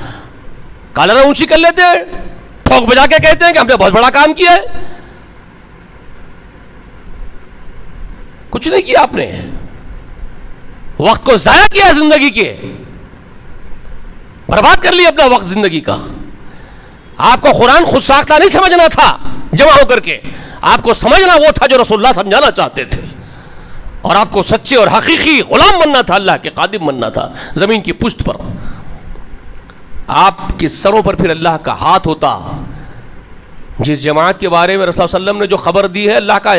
کالریں اونچی کر لیتے ہیں, ٹھوک بجا کے کہتے ہیں کہ ہم نے بہت بڑا کام کیا ہے. کچھ نہیں کیا آپ نے, وقت کو ضائع کیا زندگی کے, برباد کر لیا اپنا وقت زندگی کا. آپ کو قرآن خود ساختہ نہیں سمجھنا تھا جمع ہو کر کے, آپ کو سمجھنا وہ تھا جو رسول اللہ سمجھانا چاہتے تھے, اور آپ کو سچے اور حقیقی غلام بننا تھا, اللہ کے خادم بننا تھا زمین کی پشت پر. آپ کے سروں پر پھر اللہ کا ہاتھ ہوتا. جس جماعت کے بارے میں رسول اللہ صلی اللہ علیہ وسلم نے جو خبر دی ہے, اللہ کا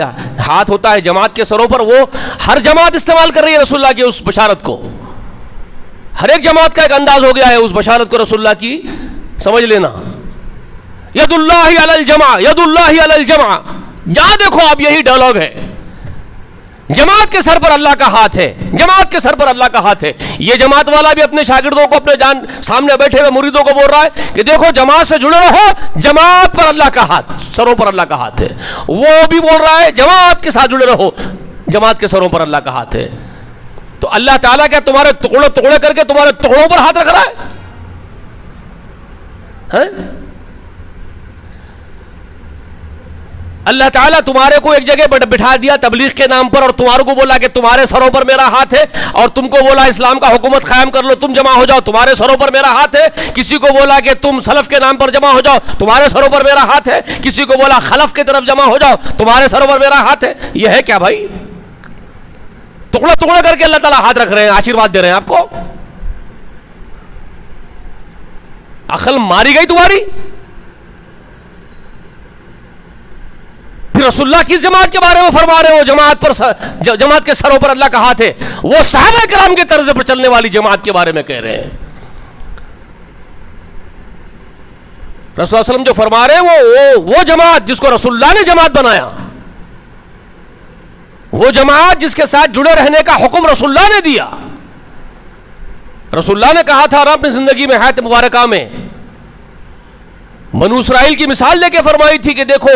ہاتھ ہوتا ہے جماعت کے سروں پر, وہ ہر جماعت استعمال کر رہی ہے رسول اللہ کی اس بشارت کو. ہر ایک جماعت کا ایک انداز ہو گیا ہے اس بشارت کو رسول اللہ کی سمجھ لینا. ید اللہ علی الجمع, ید اللہ علی الجمع, جہاں دیکھو آپ یہی ڈائلاگ ہے. جماعت کے سر پر اللہ کا ہاتھ ہے، جماعت کے سر پر اللہ کا ہاتھ ہے۔ یہ جماعت والا بھی اپنے شاگردوں کو، اپنے سامنے بیٹھے ہوئے مریدوں کو بول رہا ہے کہ دیکھو جماعت سے جڑے رہو، جماعت پر اللہ کا ہاتھ، سروں پر اللہ کا ہاتھ ہے۔ وہ بھی بول رہا ہے جماعت کے ساتھ جڑے رہو، جماعت کے سروں پر اللہ کا ہاتھ ہے۔ تو اللہ تعالیٰ کیا تمہارے ٹکڑے ٹکڑے کر کے تمہارے ٹکڑوں پر ہاتھ رکھ رہا ہے؟ اللہ تعالیٰ تمہارے کو ایک جگہ بٹھا دیا تبلیغ کے نام پر، اور تمہارے کو بولا کہ تمہارے سروں پر میرا ہاتھ ہے، اور تم کو بولا اسلام کا حکومت قائم کر لو، تم جمع ہو جاؤ، تمہارے سروں پر میرا ہاتھ ہے۔ کسی کو بولا کہ تم سلف کے نام پر جمع ہو جاؤ، تمہارے سروں پر میرا ہاتھ ہے۔ کسی کو بولا خلف کی طرف جمع ہو جاؤ، تمہارے سروں پر میرا ہاتھ ہے۔ یہ ہے کیا بھائی؟ ٹکڑے ٹکڑے کر کے اللہ تعالیٰ ہاتھ رکھ رہے ہیں، آشیرواد دے رہے ہیں آپ کو۔ عقل ماری گئی تمہاری؟ پھر رسول اللہ کس جماعت کے بارے میں فرما رہے ہو جماعت کے سروں پر اللہ کا ہاتھ ہے؟ وہ صحابہ کرام کے طرز پر چلنے والی جماعت کے بارے میں کہہ رہے ہیں۔ رسول اللہ صلی اللہ علیہ وسلم جو فرما رہے ہیں وہ جماعت جس کو رسول اللہ نے جماعت بنایا، وہ جماعت جس کے ساتھ جڑے رہنے کا حکم رسول اللہ نے دیا۔ رسول اللہ نے کہا تھا اور اپنی زندگی میں حیات مبارکہ میں بنو اسرائیل کی مثال لے کے فرمائی تھی کہ دیکھو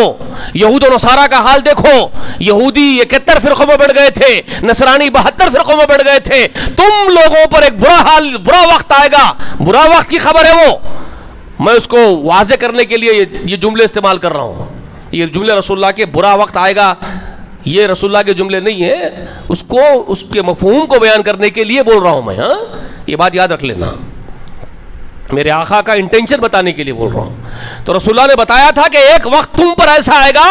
یہود و نصارہ کا حال دیکھو، یہودی 71 فرقوں میں بڑھ گئے تھے، نصرانی 72 فرقوں میں بڑھ گئے تھے، تم لوگوں پر ایک برا وقت آئے گا، برا وقت کی خبر ہے وہ۔ میں اس کو واضح کرنے کے لیے یہ جملے استعمال کر رہا ہوں، یہ جملے رسول اللہ کے برا وقت آئے گا، یہ رسول اللہ کے جملے نہیں ہیں، اس کے مفہوم کو بیان کرنے کے لیے بول رہا ہوں میں۔ ہاں یہ بات یاد رکھ لینا، میرے آقا کا انٹینشن بتانے کے لیے بول رہا ہوں۔ تو رسول اللہ نے بتایا تھا کہ ایک وقت تم پر ایسا آئے گا،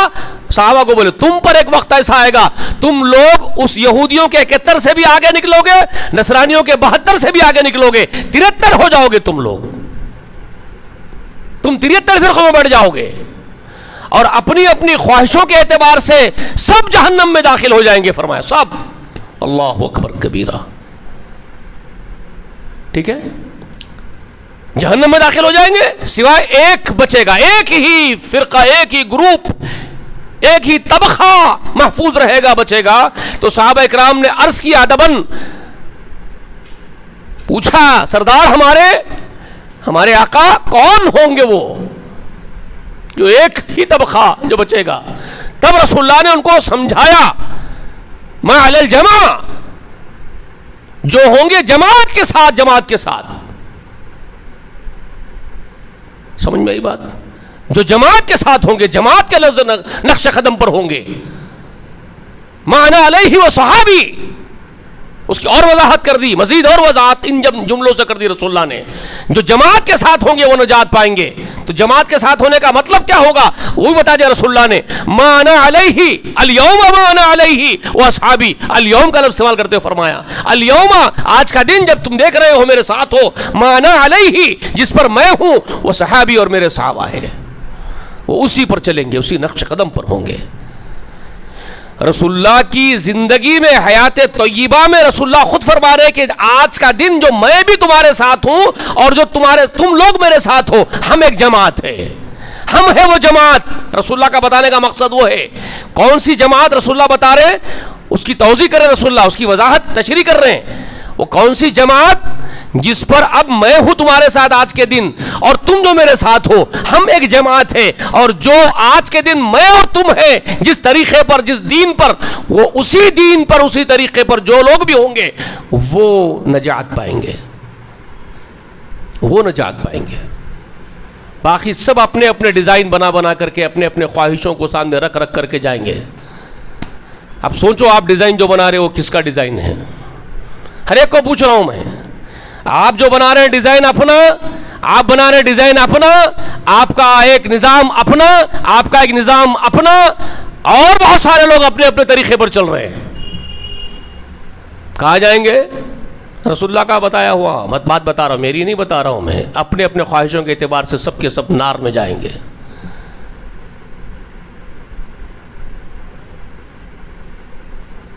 صحابہ کو بولے تم پر ایک وقت ایسا آئے گا، تم لوگ اس یہودیوں کے 71 سے بھی آگے نکلو گے، نصرانیوں کے 72 سے بھی آگے نکلو گے، 73 ہو جاؤ گے تم لوگ، تم 73 فرقوں میں بڑھ جاؤ گے، اور اپنی اپنی خواہشوں کے اعتبار سے سب جہنم میں داخل ہو جائیں گے، فرمایا سب۔ اللہ اکبر کبیرہ، ٹھیک ہے، جہنم میں داخل ہو جائیں گے، سوائے ایک بچے گا، ایک ہی فرقہ، ایک ہی گروپ، ایک ہی طبقہ محفوظ رہے گا، بچے گا۔ تو صحابہ اکرام نے عرض کیا ادباً، پوچھا سردار ہمارے آقا کون ہوں گے وہ جو ایک ہی طبقہ جو بچے گا؟ تب رسول اللہ نے ان کو سمجھایا ما علی الجماع، جو ہوں گے جماعت کے ساتھ، سمجھ میں آئی بات؟ جو جماعت کے ساتھ ہوں گے، جماعت کے لفظ نقش قدم پر ہوں گے، ما انا علیہ و صحابی، اس کی اور وضاحت کر دی، مزید اور وضاحت ان جملوں سے کر دی رسول اللہ نے۔ جو جماعت کے ساتھ ہوں گے وہ نجات پائیں گے۔ تو جماعت کے ساتھ ہونے کا مطلب کیا ہوگا وہ بھی بتا دیا رسول اللہ نے، ما انا علیہ اليوم ما انا علیہ واصحابی، اليوم کا لفظ استعمال کرتے ہوئے فرمایا اليوم، آج کا دن جب تم دیکھ رہے ہو میرے ساتھ ہو، ما انا علیہ، جس پر میں ہوں، وہ صحابی اور میرے صحابہ ہیں، وہ اسی پر چلیں گے، اسی نقش قدم پر ہوں گے۔ رسول اللہ کی زندگی میں، حیات طیبہ میں رسول اللہ خود فرما رہے کہ آج کا دن جو میں بھی تمہارے ساتھ ہوں اور جو تم لوگ میرے ساتھ ہو، ہم ایک جماعت ہے، ہم ہے وہ جماعت۔ رسول اللہ کا بتانے کا مقصد وہ ہے، کون سی جماعت رسول اللہ بتا رہے ہیں، اس کی توضیح کر رہے ہیں رسول اللہ، اس کی وضاحت تشریح کر رہے ہیں۔ وہ کون سی جماعت جس پر اب میں ہوں تمہارے ساتھ آج کے دن، اور تم جو میرے ساتھ ہو، ہم ایک جماعت ہے، اور جو آج کے دن میں اور تم ہے، جس طریقے پر، جس دین پر، وہ اسی دین پر، اسی طریقے پر جو لوگ بھی ہوں گے وہ نجات پائیں گے، وہ نجات پائیں گے۔ باقی سب اپنے اپنے ڈیزائن بنا کر کے، اپنے اپنے خواہشوں کو سامنے رکھ کر کے جائیں گے۔ اب سوچو آپ ڈیزائن جو بنا رہے ہو کس کا ڈیزائن ہے؟ ہر ایک کو پوچھ رہا ہوں میں، آپ جو بنا رہے ہیں ڈیزائن اپنا، آپ بنا رہے ہیں ڈیزائن اپنا، آپ کا ایک نظام اپنا، آپ کا ایک نظام اپنا، اور بہت سارے لوگ اپنے اپنے طریقے پر چل رہے ہیں، کہاں جائیں گے؟ رسول اللہ کا بتایا ہوا بات بتا رہا ہوں، میری نہیں بتا رہا ہوں میں، اپنے اپنے خواہشوں کے اعتبار سے سب کے سب نار میں جائیں گے۔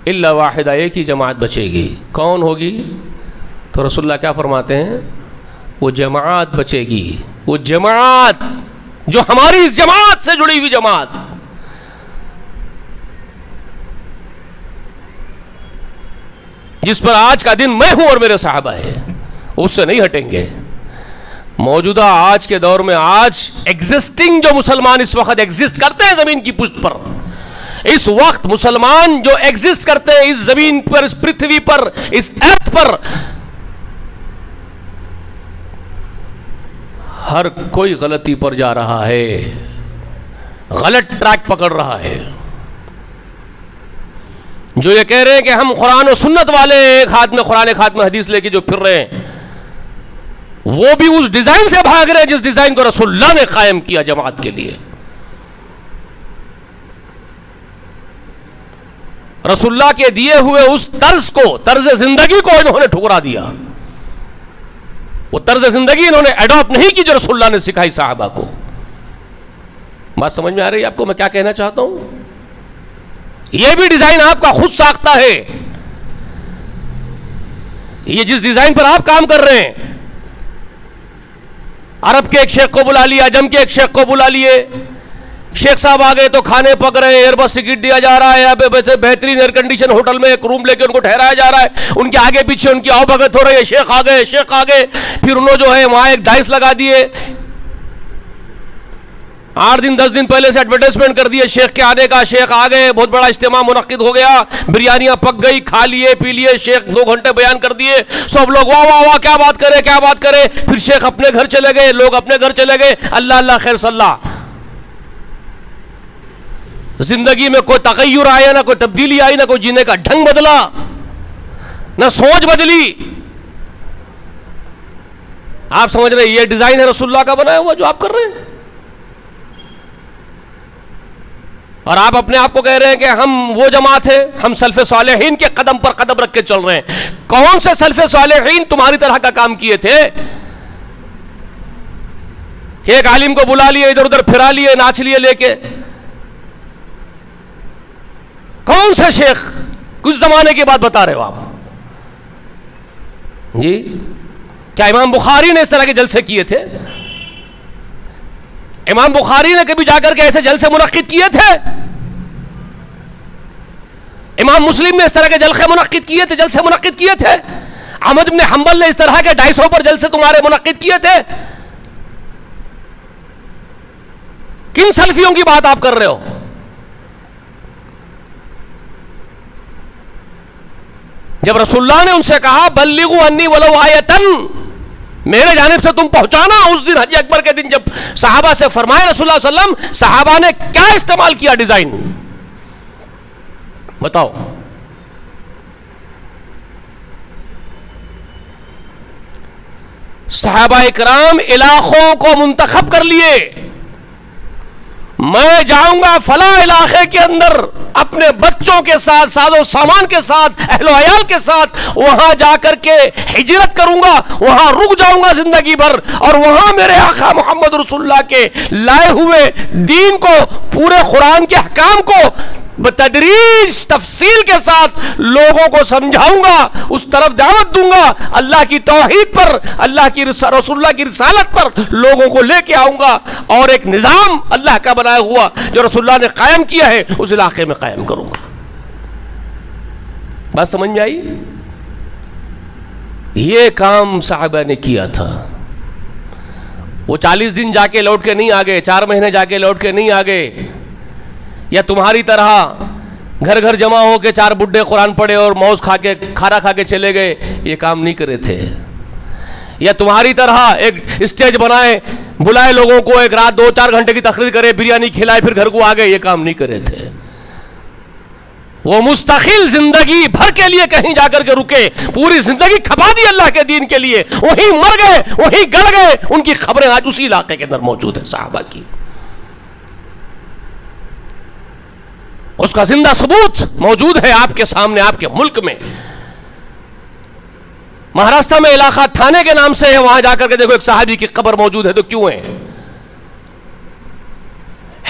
الا واحدہ، ایک ہی جماعت بچے گی، کون ہوگی؟ تو رسول اللہ کیا فرماتے ہیں؟ وہ جماعت بچے گی، وہ جماعت جو ہماری اس جماعت سے جڑی ہوئی جماعت، جس پر آج کا دن میں ہوں اور میرے صحابہ ہیں، اس سے نہیں ہٹیں گے۔ موجودہ آج کے دور میں آج ایگزسٹنگ جو مسلمان اس وقت ایگزسٹ کرتے ہیں زمین کی پشت پر، اس وقت مسلمان جو ایگزسٹ کرتے ہیں اس زمین پر، اس پرتھوی پر، اس ارتھ پر، ہر کوئی غلطی پر جا رہا ہے، غلط ٹریک پکڑ رہا ہے۔ جو یہ کہہ رہے ہیں کہ ہم قرآن و سنت والے ہیں، ایک ہاتھ میں قرآن ایک ہاتھ میں حدیث لے کے جو پھر رہے ہیں، وہ بھی اس ڈیزائن سے بھاگ رہے ہیں جس ڈیزائن کو رسول اللہ نے قائم کیا جماعت کے لیے۔ رسول اللہ کے دیے ہوئے اس طرز کو، طرز زندگی کو انہوں نے ٹھکرا دیا۔ وہ طرز زندگی انہوں نے ایڈاپٹ نہیں کی جو رسول اللہ نے سکھائی صحابہ کو۔ بات سمجھ میں آ رہی ہے آپ کو میں کیا کہنا چاہتا ہوں؟ یہ بھی ڈیزائن آپ کا خود ساختہ ہے۔ یہ جس ڈیزائن پر آپ کام کر رہے ہیں، عرب کے ایک شیخ کو بلا لیا، عجم کے ایک شیخ کو بلا لیے، شیخ صاحب آ گئے تو کھانے پک رہے ہیں، ایئر بس ٹکٹ دیا جا رہا ہے، بہترین ایئر کنڈیشن ہوٹل میں ایک روم لے کے ان کو ٹھہرایا جا رہا ہے، ان کے آگے پیچھے ان کی آؤ بھگت ہو رہی ہے، شیخ آ گئے، شیخ آ گئے، پھر انہوں جو ہے وہاں ایک ڈائس لگا دیے، 8 دن 10 دن پہلے سے ایڈورٹائزمنٹ کر دیے شیخ کے آنے کا، شیخ آ گئے، بہت بڑا اجتماع منعقد ہو گیا، بریانیاں پک گئی، کھا لیے پی لیے، شیخ 2 گھنٹے بیان کر دیے، سب لوگ واہ واہ واہ کیا بات کرے کیا بات کرے، پھر شیخ اپنے گھر چلے گئے، لوگ اپنے گھر چلے گئے، اللہ اللہ خیر صلی اللہ۔ زندگی میں کوئی تغیر آیا، نہ کوئی تبدیلی آئی، نہ کوئی جینے کا ڈھنگ بدلا، نہ سوچ بدلی۔ آپ سمجھ رہے یہ ڈیزائن ہے رسول اللہ کا بنایا ہوا جو آپ کر رہے ہیں؟ اور آپ اپنے آپ کو کہہ رہے ہیں کہ ہم وہ جماعت ہیں، ہم سلف صالحین کے قدم پر قدم رکھ کے چل رہے ہیں۔ کون سے سلف صالحین تمہاری طرح کا کام کیے تھے کہ ایک عالم کو بلا لیے، ادھر ادھر پھرا لیے، ناچ لیے لے کے؟ کون سے شیخ کچھ زمانے کی بات بتا رہے ہو آپ؟ جی کیا امام بخاری نے اس طرح کے جلسے کیے تھے؟ امام بخاری نے کبھی جا کر کے ایسے جلسے منعقد کیے تھے؟ امام مسلم نے اس طرح کے جلسے منعقد کیے تھے؟ جلسے منعقد کیے تھے؟ احمد بن حنبل نے اس طرح کے 250 پر جلسے تمہارے منعقد کیے تھے؟ کن سلفیوں کی بات آپ کر رہے ہو؟ جب رسول اللہ نے ان سے کہا بلغوا انی ولو آیۃ، میرے جانب سے تم پہنچانا، اس دن حج اکبر کے دن جب صحابہ سے فرمایا رسول اللہ صلی اللہ علیہ وسلم، صحابہ نے کیا استعمال کیا ڈیزائن؟ بتاؤ۔ صحابہ اکرام علاقوں کو منتخب کر لیے، میں جاؤں گا فلاں علاقے کے اندر اپنے بچوں کے ساتھ، ساز و سامان کے ساتھ، اہل و عیال کے ساتھ، وہاں جا کر کے ہجرت کروں گا، وہاں رک جاؤں گا زندگی بھر، اور وہاں میرے آقا محمد رسول اللہ کے لائے ہوئے دین کو، پورے قرآن کے احکام کو بتدریج تفصیل کے ساتھ لوگوں کو سمجھاؤں گا، اس طرف دعوت دوں گا، اللہ کی توحید پر، اللہ کی رسول اللہ کی رسالت پر لوگوں کو لے کے آؤں گا، اور ایک نظام اللہ کا بنایا ہوا جو رسول اللہ نے قائم کیا ہے اس علاقے میں قائم کروں گا۔ بات سمجھ میں آئی؟ یہ کام صحابہ نے کیا تھا۔ وہ 40 دن جا کے لوٹ کے نہیں آگے، 4 مہینے جا کے لوٹ کے نہیں آگے، یا تمہاری طرح گھر گھر جمع ہو کے 4 بڈھے قرآن پڑھے اور موز کھا کے کھانا کھا کے چلے گئے، یہ کام نہیں کرے تھے۔ یا تمہاری طرح ایک اسٹیج بنائے، بلائے لوگوں کو، ایک رات 2-4 گھنٹے کی تقریر کرے، بریانی کھلائے، پھر گھر کو آ گئے، یہ کام نہیں کرے تھے۔ وہ مستقل زندگی بھر کے لیے کہیں جا کر کے رکے، پوری زندگی کھپا دی اللہ کے دین کے لیے، وہیں مر گئے، وہیں گڑ گئے، ان کی خبریں آج اسی علاقے کے اندر موجود ہیں صحابہ کی۔ اس کا زندہ ثبوت موجود ہے آپ کے سامنے، آپ کے ملک میں۔ مہاراشٹر میں علاقہ تھانے کے نام سے ہے، وہاں جا کر کے دیکھو ایک صحابی کی قبر موجود ہے، تو کیوں ہے؟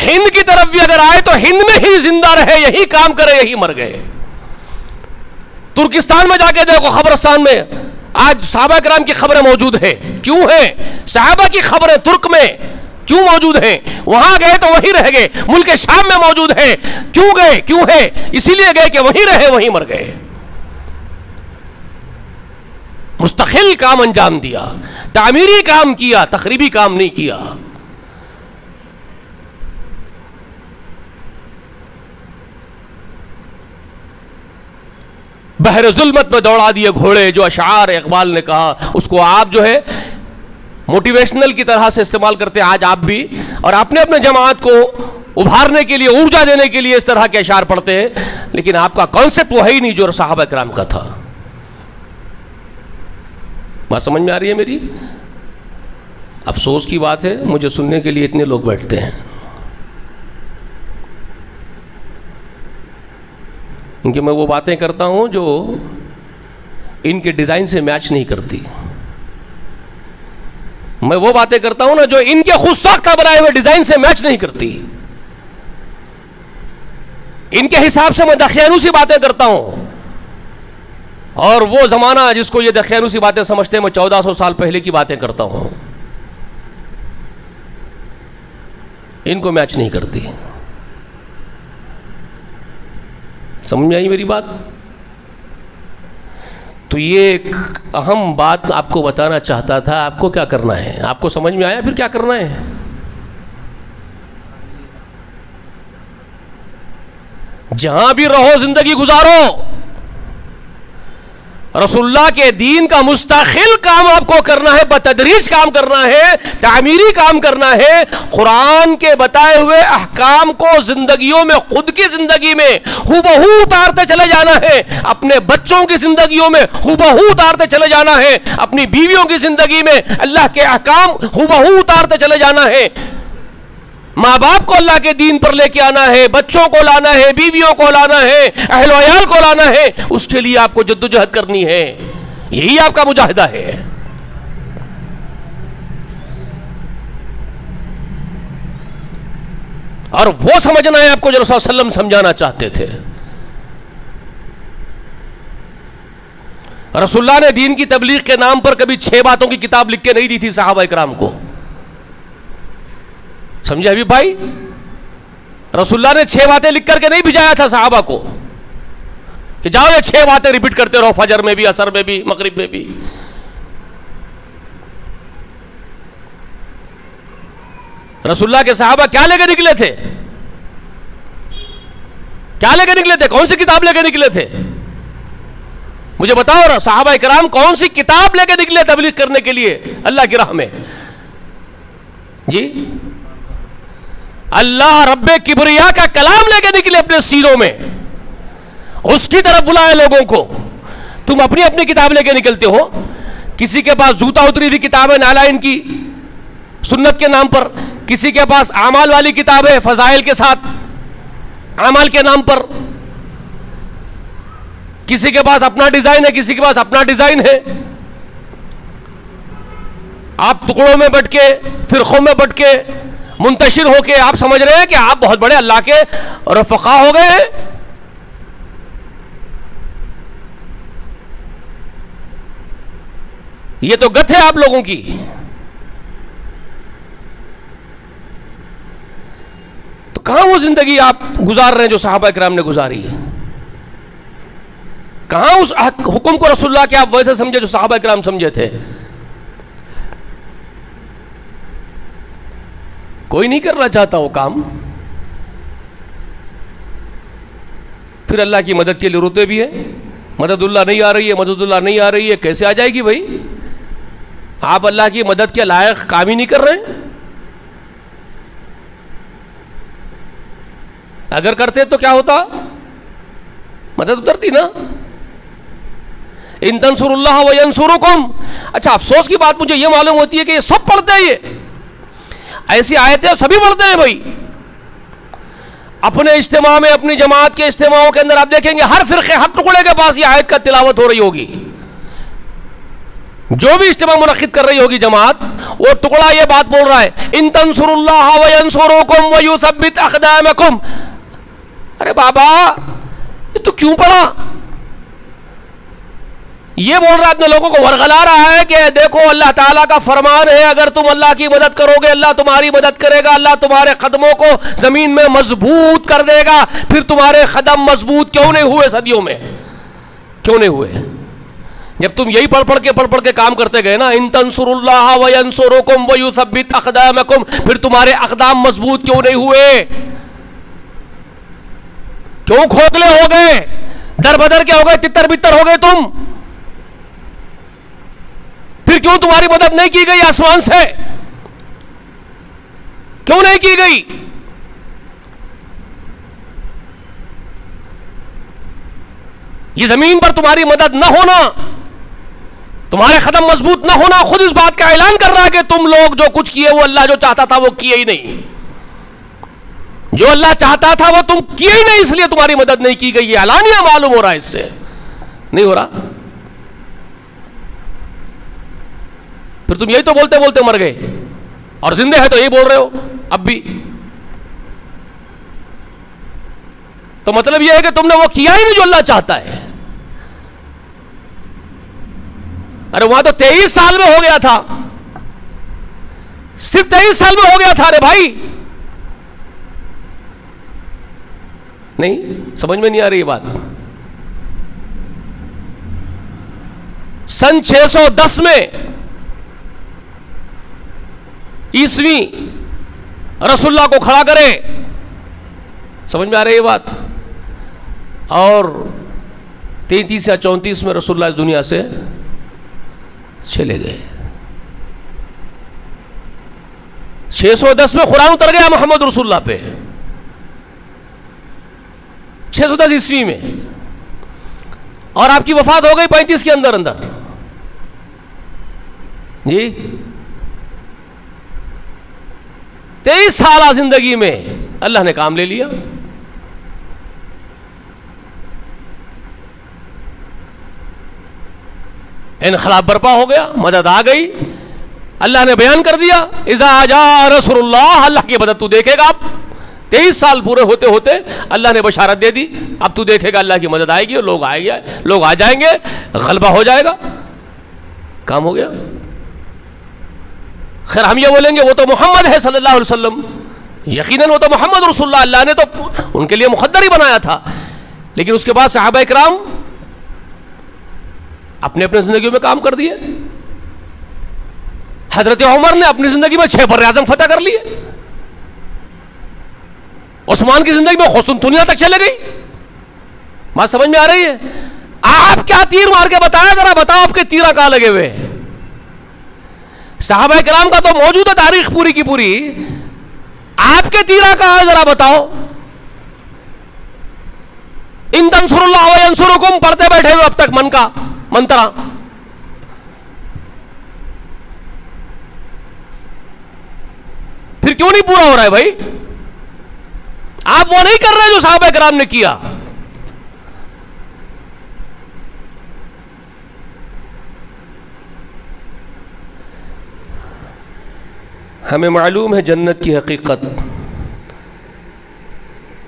ہند کی طرف بھی اگر آئے تو ہند میں ہی زندہ رہے، یہی کام کرے، یہی مر گئے۔ ترکستان میں جا کے دیکھو، قبرستان میں آج صحابہ کرام کی خبریں موجود ہیں، کیوں ہیں؟ صحابہ کی خبریں ترک میں کیوں موجود ہیں؟ وہاں گئے تو وہیں رہ گئے۔ ملک شام میں موجود ہیں، کیوں گئے؟ کیوں ہے؟ اسی لیے گئے کہ وہیں رہے، وہیں مر گئے۔ مستقل کام انجام دیا، تعمیری کام کیا، تخریبی کام نہیں کیا۔ بحر ظلمت میں دوڑا دیے گھوڑے، جو اشعار اقبال نے کہا، اس کو آپ جو ہے موٹیویشنل کی طرح سے استعمال کرتے ہیں آج آپ بھی، اور اپنے اپنے جماعت کو ابھارنے کے لیے، ارجا دینے کے لیے اس طرح کے اشعار پڑھتے ہیں، لیکن آپ کا کانسیپٹ وہ ہے ہی نہیں جو صحابہ کرام کا تھا۔ بات سمجھ میں آ رہی ہے میری؟ افسوس کی بات ہے مجھے سننے کے لیے اتنے لوگ بیٹھتے ہیں، کیونکہ میں وہ باتیں کرتا ہوں جو ان کے ڈیزائن سے میچ نہیں کرتی، میں وہ باتیں کرتا ہوں نا جو ان کے خود ساختہ بنائے ہوئے ڈیزائن سے میچ نہیں کرتی، ان کے حساب سے میں دخیانوسی باتیں کرتا ہوں، اور وہ زمانہ جس کو یہ دخیانوسی باتیں سمجھتے ہیں، میں 1400 سال پہلے کی باتیں کرتا ہوں، ان کو میچ نہیں کرتی۔ سمجھ میں آئی میری بات؟ تو یہ ایک اہم بات آپ کو بتانا چاہتا تھا۔ آپ کو کیا کرنا ہے؟ آپ کو سمجھ میں آیا پھر کیا کرنا ہے؟ جہاں بھی رہو زندگی گزارو، رسول اللہ کے دین کا مستقل کام آپ کو کرنا ہے، بتدریج کام کرنا ہے، تعمیری کام کرنا ہے، قرآن کے بتائے ہوئے احکام کو زندگیوں میں، خود کی زندگی میں ہو بہو اتارتے چلے جانا ہے، اپنے بچوں کی زندگیوں میں ہو بہو اتارتے چلے جانا ہے، اپنی بیویوں کی زندگی میں اللہ کے احکام ہو بہو اتارتے چلے جانا ہے، ماں باپ کو اللہ کے دین پر لے کے آنا ہے، بچوں کو لانا ہے، بیویوں کو لانا ہے، اہل و عیال کو لانا ہے، اس کے لیے آپ کو جدوجہد کرنی ہے، یہی آپ کا مجاہدہ ہے۔ اور وہ سمجھنا ہے آپ کو جو رسول صلی اللہ علیہ وسلم سمجھانا چاہتے تھے۔ رسول اللہ نے دین کی تبلیغ کے نام پر کبھی 6 باتوں کی کتاب لکھ کے نہیں دی تھی صحابہ اکرام کو، سمجھے حبیب بھائی؟ رسول اللہ نے 6 باتیں لکھ کر کے نہیں بھیجایا تھا صحابہ کو کہ جاؤ یہ 6 باتیں ریپیٹ کرتے رہو، فجر میں بھی، عصر میں بھی، مغرب میں بھی۔ رسول اللہ کے صحابہ کیا لے کے نکلے تھے؟ کیا لے کے نکلے تھے؟ کون سی کتاب لے کے نکلے تھے؟ مجھے بتاؤ، صحابہ اکرام کون سی کتاب لے کے نکلے تبلیغ کرنے کے لیے اللہ کی راہ میں؟ جی، اللہ رب کبریا کا کلام لے کے نکلے اپنے سینوں میں، اس کی طرف بلائے لوگوں کو۔ تم اپنی اپنی کتاب لے کے نکلتے ہو، کسی کے پاس جوتا اتری ہوئی کتاب ہے نالائن کی سنت کے نام پر، کسی کے پاس اعمال والی کتاب ہے فضائل کے ساتھ اعمال کے نام پر، کسی کے پاس اپنا ڈیزائن ہے، کسی کے پاس اپنا ڈیزائن ہے۔ آپ ٹکڑوں میں بٹ کے، فرقوں میں بٹ کے، منتشر ہو کے آپ سمجھ رہے ہیں کہ آپ بہت بڑے اللہ کے رفقا ہو گئے ہیں۔ یہ تو گت ہے آپ لوگوں کی۔ تو کہاں وہ زندگی آپ گزار رہے ہیں جو صحابہ اکرام نے گزاری ہے؟ کہاں اس حکم کو رسول اللہ کے آپ ویسے سمجھے جو صحابہ اکرام سمجھے تھے؟ کوئی نہیں کرنا چاہتا وہ کام، پھر اللہ کی مدد کے لیے روتے بھی ہیں، مدد اللہ نہیں آ رہی ہے، مدد اللہ نہیں آ رہی ہے۔ کیسے آ جائے گی بھائی؟ آپ اللہ کی مدد کے لائق کام ہی نہیں کر رہے۔ اگر کرتے تو کیا ہوتا؟ مدد اترتی نا۔ ان تنصروا اللہ وینصرکم۔ اچھا، افسوس کی بات مجھے یہ معلوم ہوتی ہے کہ یہ سب پڑھتے ہیں، یہ ایسی آیتیں سبھی پڑھتے ہیں بھائی۔ اپنے اجتماع میں، اپنی جماعت کے اجتماعوں کے اندر آپ دیکھیں گے ہر فرقے، ہر ٹکڑے کے پاس یہ آیت کا تلاوت ہو رہی ہوگی۔ جو بھی اجتماع منعقد کر رہی ہوگی جماعت، وہ ٹکڑا یہ بات بول رہا ہے، ان تنصروا اللہ وینصرکم ویثبت اقدامکم۔ ارے بابا، یہ تو کیوں پڑھا؟ یہ بول رہا ہے، اپنے لوگوں کو ورغلا رہا ہے کہ دیکھو اللہ تعالیٰ کا فرمان ہے، اگر تم اللہ کی مدد کرو گے اللہ تمہاری مدد کرے گا، اللہ تمہارے قدموں کو زمین میں مضبوط کر دے گا۔ پھر تمہارے قدم مضبوط کیوں نہیں ہوئے؟ صدیوں میں کیوں نہیں ہوئے؟ جب تم یہی پڑھ پڑھ کے کام کرتے گئے نا، ان تنصروا اللہ وینصرکم ویثبت اقدامکم، پھر تمہارے اقدام مضبوط کیوں نہیں ہوئے؟ کیوں کھوکھلے ہو گئے؟ در بدر کیا ہو گئے؟ تتر بتر ہو گئے تم؟ پھر کیوں تمہاری مدد نہیں کی گئی آسمان سے؟ کیوں نہیں کی گئی؟ یہ زمین پر تمہاری مدد نہ ہونا، تمہارے قدم مضبوط نہ ہونا، خود اس بات کا اعلان کر رہا ہے کہ تم لوگ جو کچھ کیے وہ اللہ جو چاہتا تھا وہ کیے ہی نہیں. جو اللہ چاہتا تھا وہ تم کیے ہی نہیں، اس لیے تمہاری مدد نہیں کی گئی. یہ اعلانیہ معلوم ہو رہا ہے، اس سے نہیں ہو رہا. پھر تم یہی تو بولتے بولتے مر گئے، اور زندے ہیں تو یہی بول رہے ہو اب بھی. تو مطلب یہ ہے کہ تم نے وہ کیا ہی نہیں جو اللہ چاہتا ہے. ارے وہاں تو 23 سال میں ہو گیا تھا، صرف 23 سال میں ہو گیا تھا. ارے بھائی نہیں سمجھ میں نہیں آ رہی یہ بات. سن 610 میں عیسوی رسول اللہ کو کھڑا کرے، سمجھ میں آ رہی ہے یہ بات. اور 33 یا 34 میں رسول اللہ اس دنیا سے چلے گئے. 610 میں قرآن اتر گیا محمد رسول اللہ پہ، 610 عیسوی میں، اور آپ کی وفات ہو گئی 35 کے اندر اندر. جی 23 سالہ زندگی میں اللہ نے کام لے لیا. انقلاب برپا ہو گیا، مدد آ گئی. اللہ نے بیان کر دیا اذا جاء رسول اللہ، اللہ کی مدد تو دیکھے گا. اب 23 سال پورے ہوتے ہوتے اللہ نے بشارت دے دی، اب تو دیکھے گا اللہ کی مدد آئے گی، اور لوگ آ جائیں گے، غلبہ ہو جائے گا. کام ہو گیا. خیر ہم یہ بولیں گے وہ تو محمد ہے صلی اللہ علیہ وسلم، یقیناً وہ تو محمد رسول اللہ، اللہ نے تو ان کے لیے مقدر ہی بنایا تھا. لیکن اس کے بعد صحابہ کرام اپنے اپنے زندگیوں میں کام کر دیے. حضرت عمر نے اپنی زندگی میں 6 بر اعظم فتح کر لیے. عثمان کی زندگی میں حسن دنیا تک چلے گئی. بات سمجھ میں آ رہی ہے؟ آپ کیا تیر مار کے بتایا، ذرا بتاؤ آپ کے تیرہ کہاں لگے ہوئے؟ صحابہ کرام کا تو موجود ہے تاریخ پوری کی پوری، آپ کے تیرہ کہاں ہے ذرا بتاؤ. ان تنصروا اللہ وینصرکم پڑھتے بیٹھے ہوئے اب تک من کا منترا. پھر کیوں نہیں پورا ہو رہا ہے بھائی؟ آپ وہ نہیں کر رہے جو صحابہ کرام نے کیا. ہمیں معلوم ہے جنت کی حقیقت،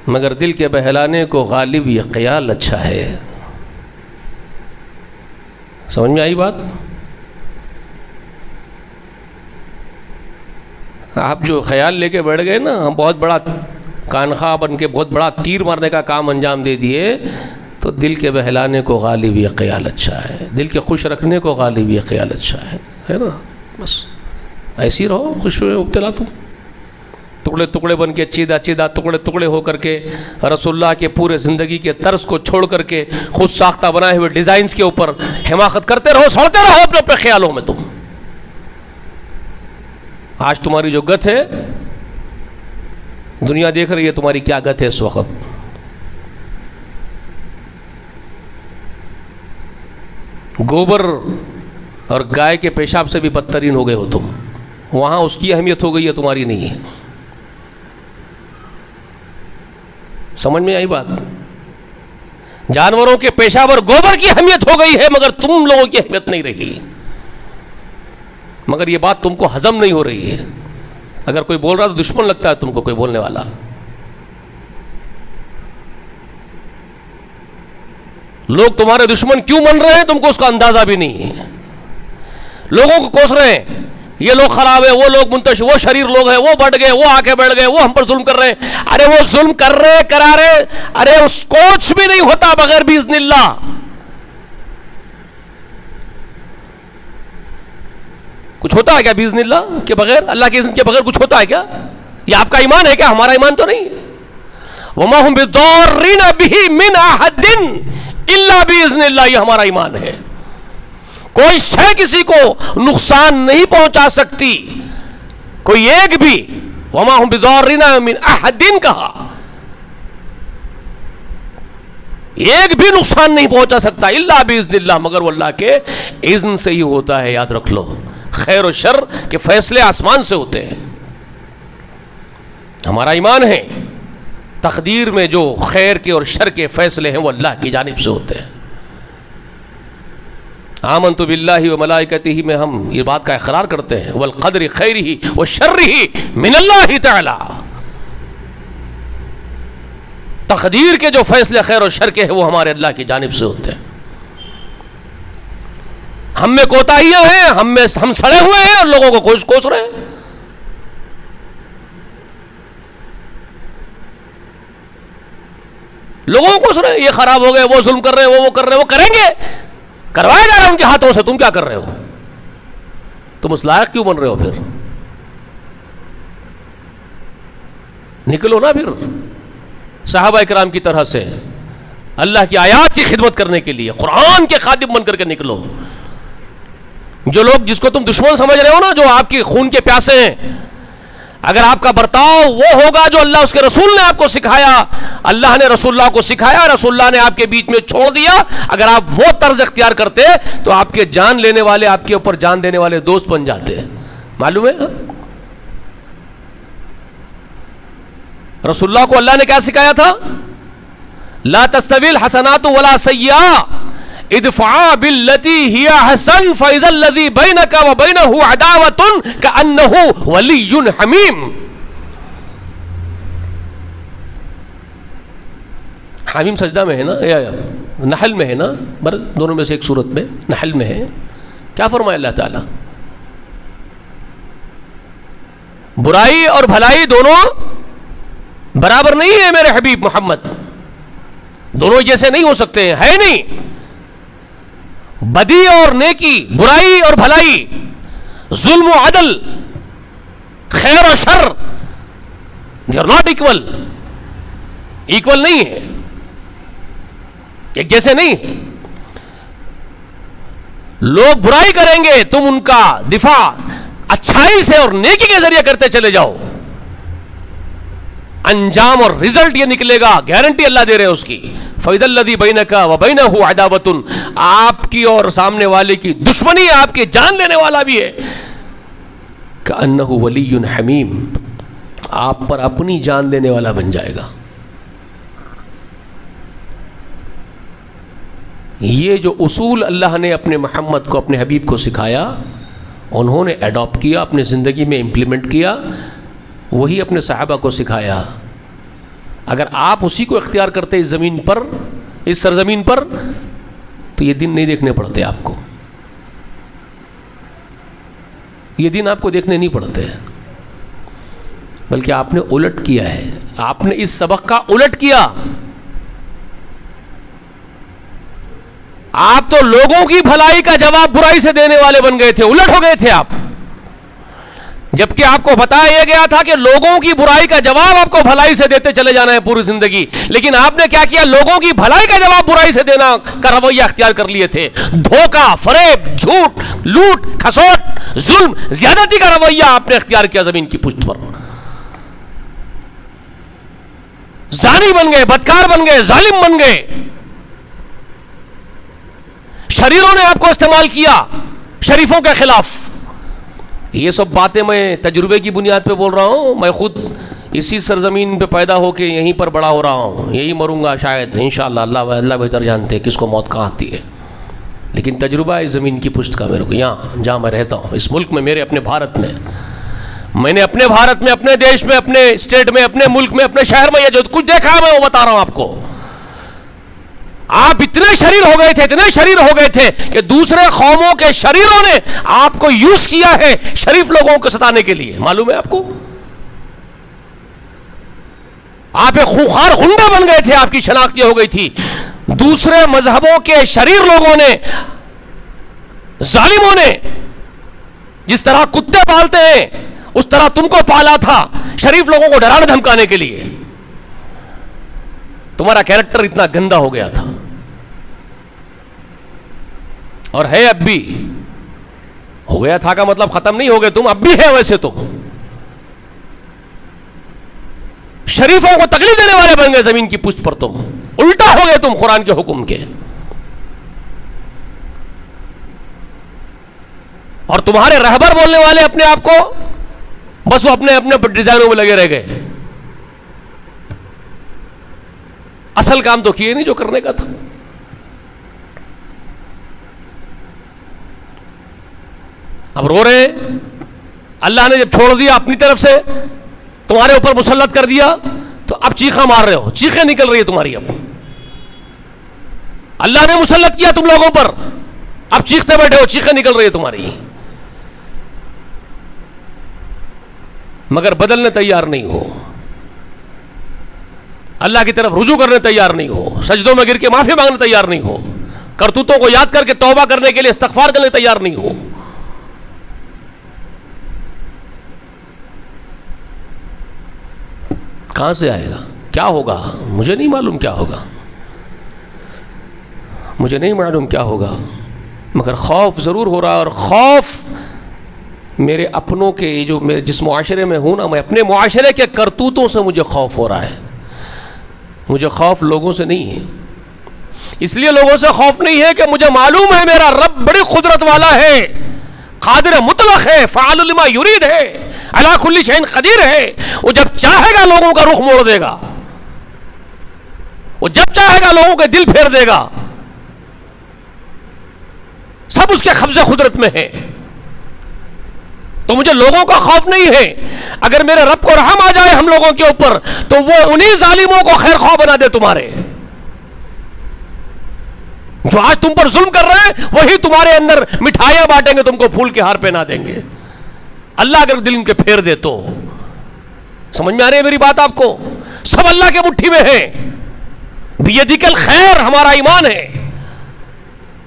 مگر دل کے بہلانے کو غالب یہ خیال اچھا ہے. سمجھ میں آئی بات؟ آپ جو خیال لے کے بیٹھ گئے نا، ہم بہت بڑا کانخواہ بن کے بہت بڑا تیر مارنے کا کام انجام دے دیے، تو دل کے بہلانے کو غالب یہ خیال اچھا ہے، دل کے خوش رکھنے کو غالب یہ خیال اچھا ہے نا. بس ایسی رہو، خوش ہوئے مبتلا تم، ٹکڑے ٹکڑے بن کے چیدہ چیدہ ٹکڑے ٹکڑے ہو کر کے رسول اللہ کے پورے زندگی کے طرز کو چھوڑ کر کے خود ساختہ بنائے ہوئے ڈیزائنز کے اوپر حماقت کرتے رہو، سڑتے رہو اپنے اپنے خیالوں میں. تم آج تمہاری جو گت ہے، دنیا دیکھ رہی ہے تمہاری کیا گت ہے اس وقت. گوبر اور گائے کے پیشاب سے بھی بدترین ہو گئے ہو تم. وہاں اس کی اہمیت ہو گئی ہے، تمہاری نہیں ہے. سمجھ میں آئی بات؟ جانوروں کے پیشاب اور گوبر کی اہمیت ہو گئی ہے، مگر تم لوگوں کی اہمیت نہیں رہی. مگر یہ بات تم کو ہضم نہیں ہو رہی ہے. اگر کوئی بول رہا تو دشمن لگتا ہے تم کو کوئی بولنے والا. لوگ تمہارے دشمن کیوں بن رہے ہیں تم کو اس کا اندازہ بھی نہیں ہے. لوگوں کو کوس رہے ہیں، یہ لوگ خراب ہے، وہ لوگ منتشر، وہ شریر لوگ ہیں، وہ بڑھ گئے، وہ آ کے بیٹھ گئے، وہ ہم پر ظلم کر رہے ہیں. ارے وہ ظلم کر رہے کرا رہے، ارے اس کوچ بھی نہیں ہوتا بغیر باذن اللہ. کچھ ہوتا ہے کیا باذن اللہ کے بغیر؟ اللہ کے اذن کے بغیر کچھ ہوتا ہے کیا؟ یہ آپ کا ایمان ہے کیا؟ ہمارا ایمان تو نہیں. وما هم بضارین به من احد الا باذن اللہ، یہ ہمارا ایمان ہے. کوئی شے کسی کو نقصان نہیں پہنچا سکتی، کوئی ایک بھی. وما هم بضارین من احد کہا، ایک بھی نقصان نہیں پہنچا سکتا الا باذن اللہ، مگر وہ اللہ کے اذن سے ہی ہوتا ہے. یاد رکھ لو، خیر و شر کے فیصلے آسمان سے ہوتے ہیں. ہمارا ایمان ہے تقدیر میں جو خیر کے اور شر کے فیصلے ہیں وہ اللہ کی جانب سے ہوتے ہیں. آمنت باللہ و ملائکتہ میں ہم یہ بات کا اقرار کرتے ہیں، والقدر خیرہ و شرہ من اللہ تعالی. تقدیر کے جو فیصلے خیر و شر کے ہیں وہ ہمارے اللہ کی جانب سے ہوتے ہیں. ہم میں کوتاہیاں ہیں، ہم سڑے ہوئے ہیں اور لوگوں کو کوس رہے ہیں. لوگوں کو کوس رہے ہیں، یہ خراب ہو گئے، وہ ظلم کر رہے ہیں، وہ کر رہے ہیں، وہ کریں گے، کروایا جا رہا ہے ان کے ہاتھوں سے. تم کیا کر رہے ہو؟ تم اس لائق کیوں بن رہے ہو؟ پھر نکلو نا پھر صحابہ اکرام کی طرح سے اللہ کی آیات کی خدمت کرنے کے لیے قرآن کے خادم بن کر کے نکلو. جو لوگ جس کو تم دشمن سمجھ رہے ہو نا، جو آپ کی خون کے پیاسے ہیں، اگر آپ کا برتاؤ وہ ہوگا جو اللہ اس کے رسول نے آپ کو سکھایا، اللہ نے رسول اللہ کو سکھایا، رسول اللہ نے آپ کے بیچ میں چھوڑ دیا، اگر آپ وہ طرز اختیار کرتے تو آپ کے جان لینے والے، آپ کے اوپر جان دینے والے دوست بن جاتے ہیں. معلوم ہے رسول اللہ کو اللہ نے کیا سکھایا تھا؟ لا تستوی الحسنات ولا سیئات ادفع باللتی ہی احسن فاذا الذی بینک وبینہ عداوۃ کأنہ ولی حمیم. حمیم سجدہ میں ہے نا، یا نحل میں ہے نا، دونوں میں سے ایک صورت میں نحل میں ہے. کیا فرمایا اللہ تعالیٰ؟ برائی اور بھلائی دونوں برابر نہیں ہے میرے حبیب محمد، دونوں جیسے نہیں ہو سکتے ہیں، ہے نہیں. بدی اور نیکی، برائی اور بھلائی، ظلم و عدل، خیر و شر، they are not equal نہیں ہے، ایک جیسے نہیں ہے. لوگ برائی کریں گے، تم ان کا دفاع اچھائی سے اور نیکی کے ذریعے کرتے چلے جاؤ، انجام اور رزلٹ یہ نکلے گا، گارنٹی اللہ دے رہے ہیں اس کی. فَإِذَا الَّذِي بَيْنَكَ وَبَيْنَهُ عَدَاوَةٌ، آپ کی اور سامنے والے کی دشمنی ہے، آپ کے جان لینے والا بھی ہے. كَأَنَّهُ وَلِيٌّ حَمِيمٌ، آپ پر اپنی جان دینے والا بن جائے گا. یہ جو اصول اللہ نے اپنے محمد کو، اپنے حبیب کو سکھایا، انہوں نے ایڈاپٹ کیا، اپنی زندگی میں امپلیمنٹ کیا، وہی اپنے صحابہ کو سکھایا. اگر آپ اسی کو اختیار کرتے اس زمین پر، اس سرزمین پر، تو یہ دن نہیں دیکھنے پڑتے آپ کو، یہ دن آپ کو دیکھنے نہیں پڑتے، بلکہ آپ نے الٹ کیا ہے. آپ نے اس سبق کا الٹ کیا. آپ تو لوگوں کی بھلائی کا جواب برائی سے دینے والے بن گئے تھے، الٹ ہو گئے تھے آپ. جبکہ آپ کو بتایا گیا تھا کہ لوگوں کی برائی کا جواب آپ کو بھلائی سے دیتے چلے جانا ہے پوری زندگی، لیکن آپ نے کیا کیا؟ لوگوں کی بھلائی کا جواب برائی سے دینا کا رویہ اختیار کر لیے تھے. دھوکہ، فریب، جھوٹ، لوٹ، کھسوٹ، ظلم، زیادتی کا رویہ آپ نے اختیار کیا زمین کی پشت پر. زانی بن گئے، بدکار بن گئے، ظالم بن گئے. شریروں نے آپ کو استعمال کیا شریفوں کے خلاف. یہ سب باتیں میں تجربے کی بنیاد پہ بول رہا ہوں. میں خود اسی سرزمین پہ پیدا ہو کے یہیں پر بڑا ہو رہا ہوں، یہی مروں گا شاید انشاءاللہ. اللہ بہتر جانتے ہیں کس کو موت کہاں آتی ہے، لیکن تجربہ ہے اس زمین کی پشت کا میرے کو، یہاں جہاں میں رہتا ہوں، اس ملک میں، میرے اپنے بھارت میں. میں نے اپنے بھارت میں، اپنے دیش میں، اپنے اسٹیٹ میں، اپنے ملک میں، اپنے شہر میں یہ جو کچھ دیکھا ہے میں وہ بتا رہا ہوں آپ کو. آپ اتنے شریر ہو گئے تھے، اتنے شریر ہو گئے تھے کہ دوسرے قوموں کے شریروں نے آپ کو یوز کیا ہے شریف لوگوں کو ستانے کے لیے. معلوم ہے آپ کو؟ آپ ایک خوخار غنڈہ بن گئے تھے، آپ کی شناخت یہ ہو گئی تھی. دوسرے مذہبوں کے شریر لوگوں نے، ظالموں نے، جس طرح کتے پالتے ہیں اس طرح تم کو پالا تھا شریف لوگوں کو ڈرانے دھمکانے کے لیے. تمہارا کیریکٹر اتنا گندا ہو گیا تھا اور ہے اب بھی. ہو گیا تھا کا مطلب ختم نہیں ہو گئے تم, اب بھی ہے ویسے. تم شریفوں کو تکلیف دینے والے بن گئے زمین کی پشت پر, تم الٹا ہو گئے تم قرآن کے حکم کے. اور تمہارے رہبر بولنے والے اپنے آپ کو بس وہ اپنے اپنے ڈیزائنوں میں لگے رہ گئے, اصل کام تو کیے نہیں جو کرنے کا تھا. اب رو رہے ہیں, اللہ نے جب چھوڑ دیا اپنی طرف سے تمہارے اوپر مسلط کر دیا تو اب چیخا مار رہے ہو, چیخیں نکل رہی ہے تمہاری. اب اللہ نے مسلط کیا تم لوگوں پر, اب چیختے بیٹھے ہو, چیخیں نکل رہی ہے تمہاری, مگر بدلنے تیار نہیں ہو, اللہ کی طرف رجوع کرنے تیار نہیں ہو, سجدوں میں گر کے معافی مانگنے تیار نہیں ہو, کرتوتوں کو یاد کر کے توبہ کرنے کے لیے استغفار کرنے تیار نہیں ہو. کہاں سے آئے گا, کیا ہوگا مجھے نہیں معلوم کیا ہوگا, مجھے نہیں معلوم کیا ہوگا, مگر خوف ضرور ہو رہا ہے. اور خوف میرے اپنوں کے, جو جس معاشرے میں ہوں نا, میں اپنے معاشرے کے کرتوتوں سے مجھے خوف ہو رہا ہے. مجھے خوف لوگوں سے نہیں ہے. اس لیے لوگوں سے خوف نہیں ہے کہ مجھے معلوم ہے میرا رب بڑی قدرت والا ہے, قادر مطلق ہے, فعال لما یرید ہے, علی کل شیء قدیر ہے. وہ جب چاہے گا لوگوں کا رخ موڑ دے گا, وہ جب چاہے گا لوگوں کے دل پھیر دے گا. سب اس کے قبضے قدرت میں ہے. تو مجھے لوگوں کا خوف نہیں ہے. اگر میرے رب کو رحم آ جائے ہم لوگوں کے اوپر تو وہ انہی ظالموں کو خیر خواہ بنا دے تمہارے, جو آج تم پر ظلم کر رہے ہیں وہی تمہارے اندر مٹھائیاں بانٹیں گے, تم کو پھول کے ہار پہنا دیں گے. اللہ اگر دل ان کے پھیر دے تو. سمجھ میں آ رہی ہے میری بات آپ کو؟ سب اللہ کے مٹھی میں ہے. بیدک الخیر ہمارا ایمان ہے,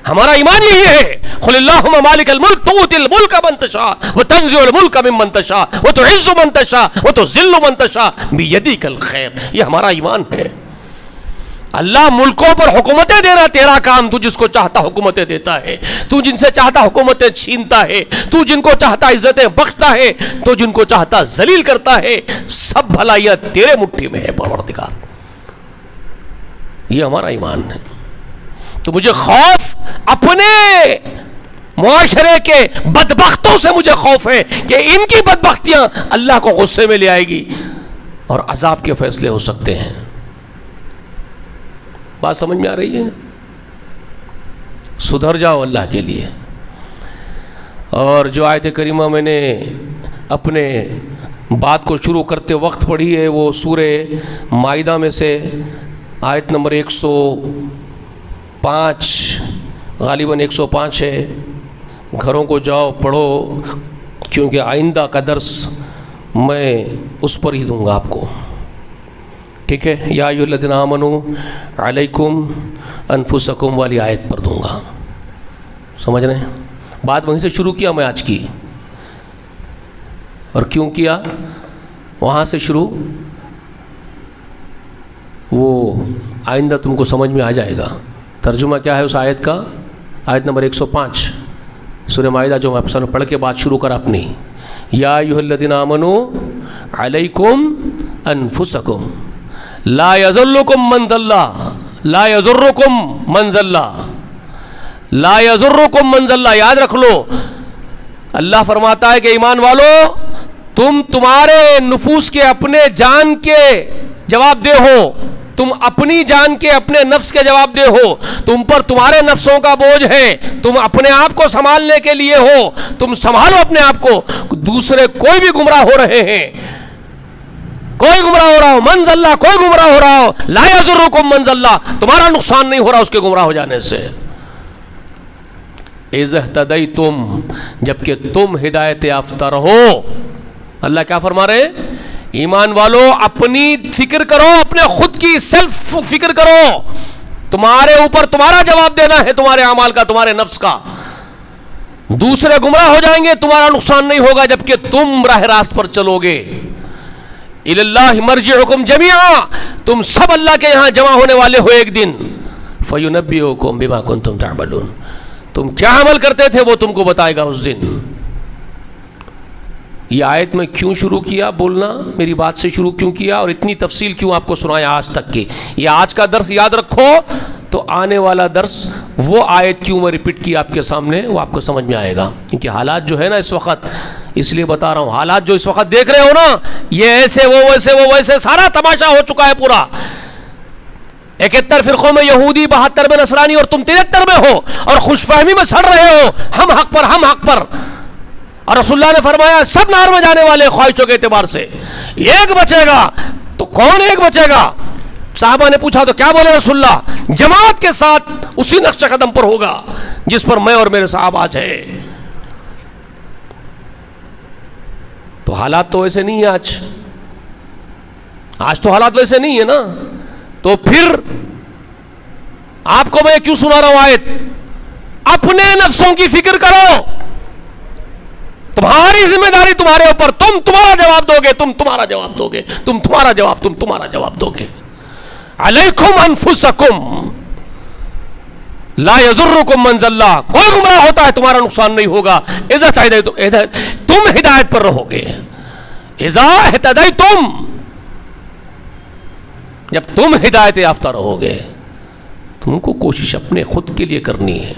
ہمارا ایمان یہی ہے. قل اللہم مالک الملک تؤتی الملک من تشاء وتنزع الملک ممن تشاء وتعز من تشاء وتذل من تشاء بیدک الخیر. یہ ہمارا ایمان ہے. اللہ ملکوں پر حکومتیں دینا تیرا کام, تو جس کو چاہتا حکومتیں دیتا ہے, تو جن سے چاہتا حکومتیں چھینتا ہے, تو جن کو چاہتا عزتیں بخشتا ہے, تو جن کو چاہتا ذلیل کرتا ہے. سب بھلائیاں تیرے مٹھی میں ہے پروردگار. یہ ہمارا ایمان ہے. تو مجھے خوف اپنے معاشرے کے بدبختوں سے مجھے خوف ہے کہ ان کی بدبختیاں اللہ کو غصے میں لے آئے گی اور عذاب کے فیصلے ہو سکتے ہیں. بات سمجھ میں آ رہی ہے؟ سدھر جاؤ اللہ کے لیے. اور جو آیت کریمہ میں نے اپنے بات کو شروع کرتے وقت پڑھی ہے وہ سورہ مائدہ میں سے آیت نمبر 105 غالباً 105 ہے. گھروں کو جاؤ پڑھو, کیونکہ آئندہ کا درس میں اس پر ہی دوں گا آپ کو. ٹھیک ہے, یا ایھا الذین آمنوا علیکم انفسکم والی آیت پر دوں گا. سمجھ رہے ہیں؟ بات وہیں سے شروع کیا میں آج کی. اور کیوں کیا وہاں سے شروع, وہ آئندہ تم کو سمجھ میں آ جائے گا. ترجمہ کیا ہے اس آیت کا؟ آیت نمبر 105 سورہ مائدہ جو میں آپ سے پڑھ کے بات شروع کرا اپنی. یا ایھا الذین آمنوا علیکم انفسکم لا یضرکم من ضل, لا یضرکم من ضل, لا یضرکم من ضل. یاد رکھ لو, اللہ فرماتا ہے کہ ایمان والو تم تمہارے نفوس کے اپنے جان کے جواب دہ ہو, تم اپنی جان کے اپنے نفس کے جواب دہ ہو. تم پر تمہارے نفسوں کا بوجھ ہے, تم اپنے آپ کو سنبھالنے کے لیے ہو, تم سنبھالو اپنے آپ کو. دوسرے کوئی بھی گمراہ ہو رہے ہیں, کوئی گمراہ ہو رہا ہو, من ضل کوئی گمراہ ہو رہا ہو, لا یضرکم من ضل, تمہارا نقصان نہیں ہو رہا اس کے گمراہ ہو جانے سے. اذ اہتدیتم, جبکہ تم ہدایت یافتہ رہو. اللہ کیا فرما رہے ہیں؟ ایمان والو اپنی فکر کرو, اپنے خود کی سیلف فکر کرو. تمہارے اوپر تمہارا جواب دینا ہے, تمہارے اعمال کا, تمہارے نفس کا. دوسرے گمراہ ہو جائیں گے، تمہارا نقصان نہیں ہوگا جبکہ تم راہ راست پر چلو گے۔ الی اللہ مرجعکم جمیعا، تم سب اللہ کے یہاں جمع ہونے والے ہو ایک دن۔ فینبئکم بما کنتم تعملون، تم کیا عمل کرتے تھے وہ تم کو بتائے گا اس دن۔ یہ آیت میں کیوں شروع کیا بولنا، میری بات سے شروع کیوں کیا اور اتنی تفصیل کیوں آپ کو سنایا آج تک کی؟ یہ آج کا درس یاد رکھو تو آنے والا درس وہ آیت کیوں میں ریپیٹ کی آپ کے سامنے وہ آپ کو سمجھ میں آئے گا، کیونکہ حالات جو ہے نا اس وقت، اس لیے بتا رہا ہوں، حالات جو اس وقت دیکھ رہے ہو نا، یہ ایسے وہ ویسے وہ ویسے سارا تماشا ہو چکا ہے پورا۔ 71 فرقوں میں یہودی، 72 میں نصرانی اور تم 73 میں ہو اور خوش فہمی میں سڑ رہے ہو، ہم حق پر ہم حق پر۔ اور رسول اللہ نے فرمایا سب نار میں جانے والے خواہشوں کے اعتبار سے، ایک بچے گا تو کون ایک بچے گا؟ صحابہ نے پوچھا تو کیا بولے رسول اللہ؟ جماعت کے ساتھ اسی نقش قدم پر ہوگا جس پر میں اور میرے صحابہ آج ہیں۔ تو حالات تو ویسے نہیں ہیں آج تو حالات ویسے نہیں ہیں نا، تو پھر آپ کو میں کیوں سنا رہا ہوں آیت؟ اپنے نفسوں کی فکر کرو، تمہاری ذمہ داری تمہارے اوپر، تم تمہارا جواب دو گے، تم تمہارا جواب دو گے، تم تمہارا جواب دو گے۔ علیکم انفسکم لا یضرکم من ضل، کوئی گمراہ ہوتا ہے تمہارا نقصان نہیں ہوگا، تم ہدایت پر رہو گے۔ اذا اہتدیتم، جب تم ہدایت یافتہ رہو گے، تم کو کوشش اپنے خود کے لیے کرنی ہے۔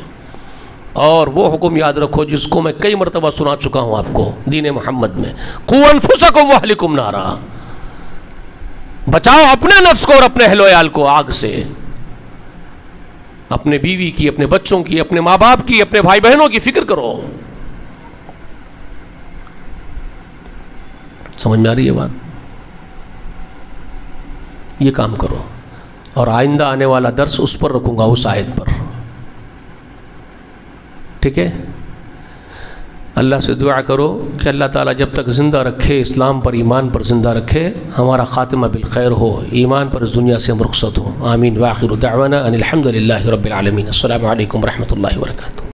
اور وہ حکم یاد رکھو جس کو میں کئی مرتبہ سنا چکا ہوں آپ کو دین محمد میں، قوا انفسکم واہلکم نارا، بچاؤ اپنے نفس کو اور اپنے اہل و عیال کو آگ سے، اپنے بیوی کی، اپنے بچوں کی، اپنے ماں باپ کی، اپنے بھائی بہنوں کی فکر کرو۔ سمجھ میں آ رہی ہے بات؟ یہ کام کرو، اور آئندہ آنے والا درس اس پر رکھوں گا، اس آیت پر، ٹھیک ہے؟ اللہ سے دعا کرو کہ اللہ تعالیٰ جب تک زندہ رکھے، اسلام پر ایمان پر زندہ رکھے، ہمارا خاتمہ بالخیر ہو، ایمان پر اس دنیا سے ہم رخصت ہو۔ آمین۔ وآخر دعوانا ان الحمد للہ رب العالمین۔ السلام علیکم ورحمۃ اللہ وبرکاتہ۔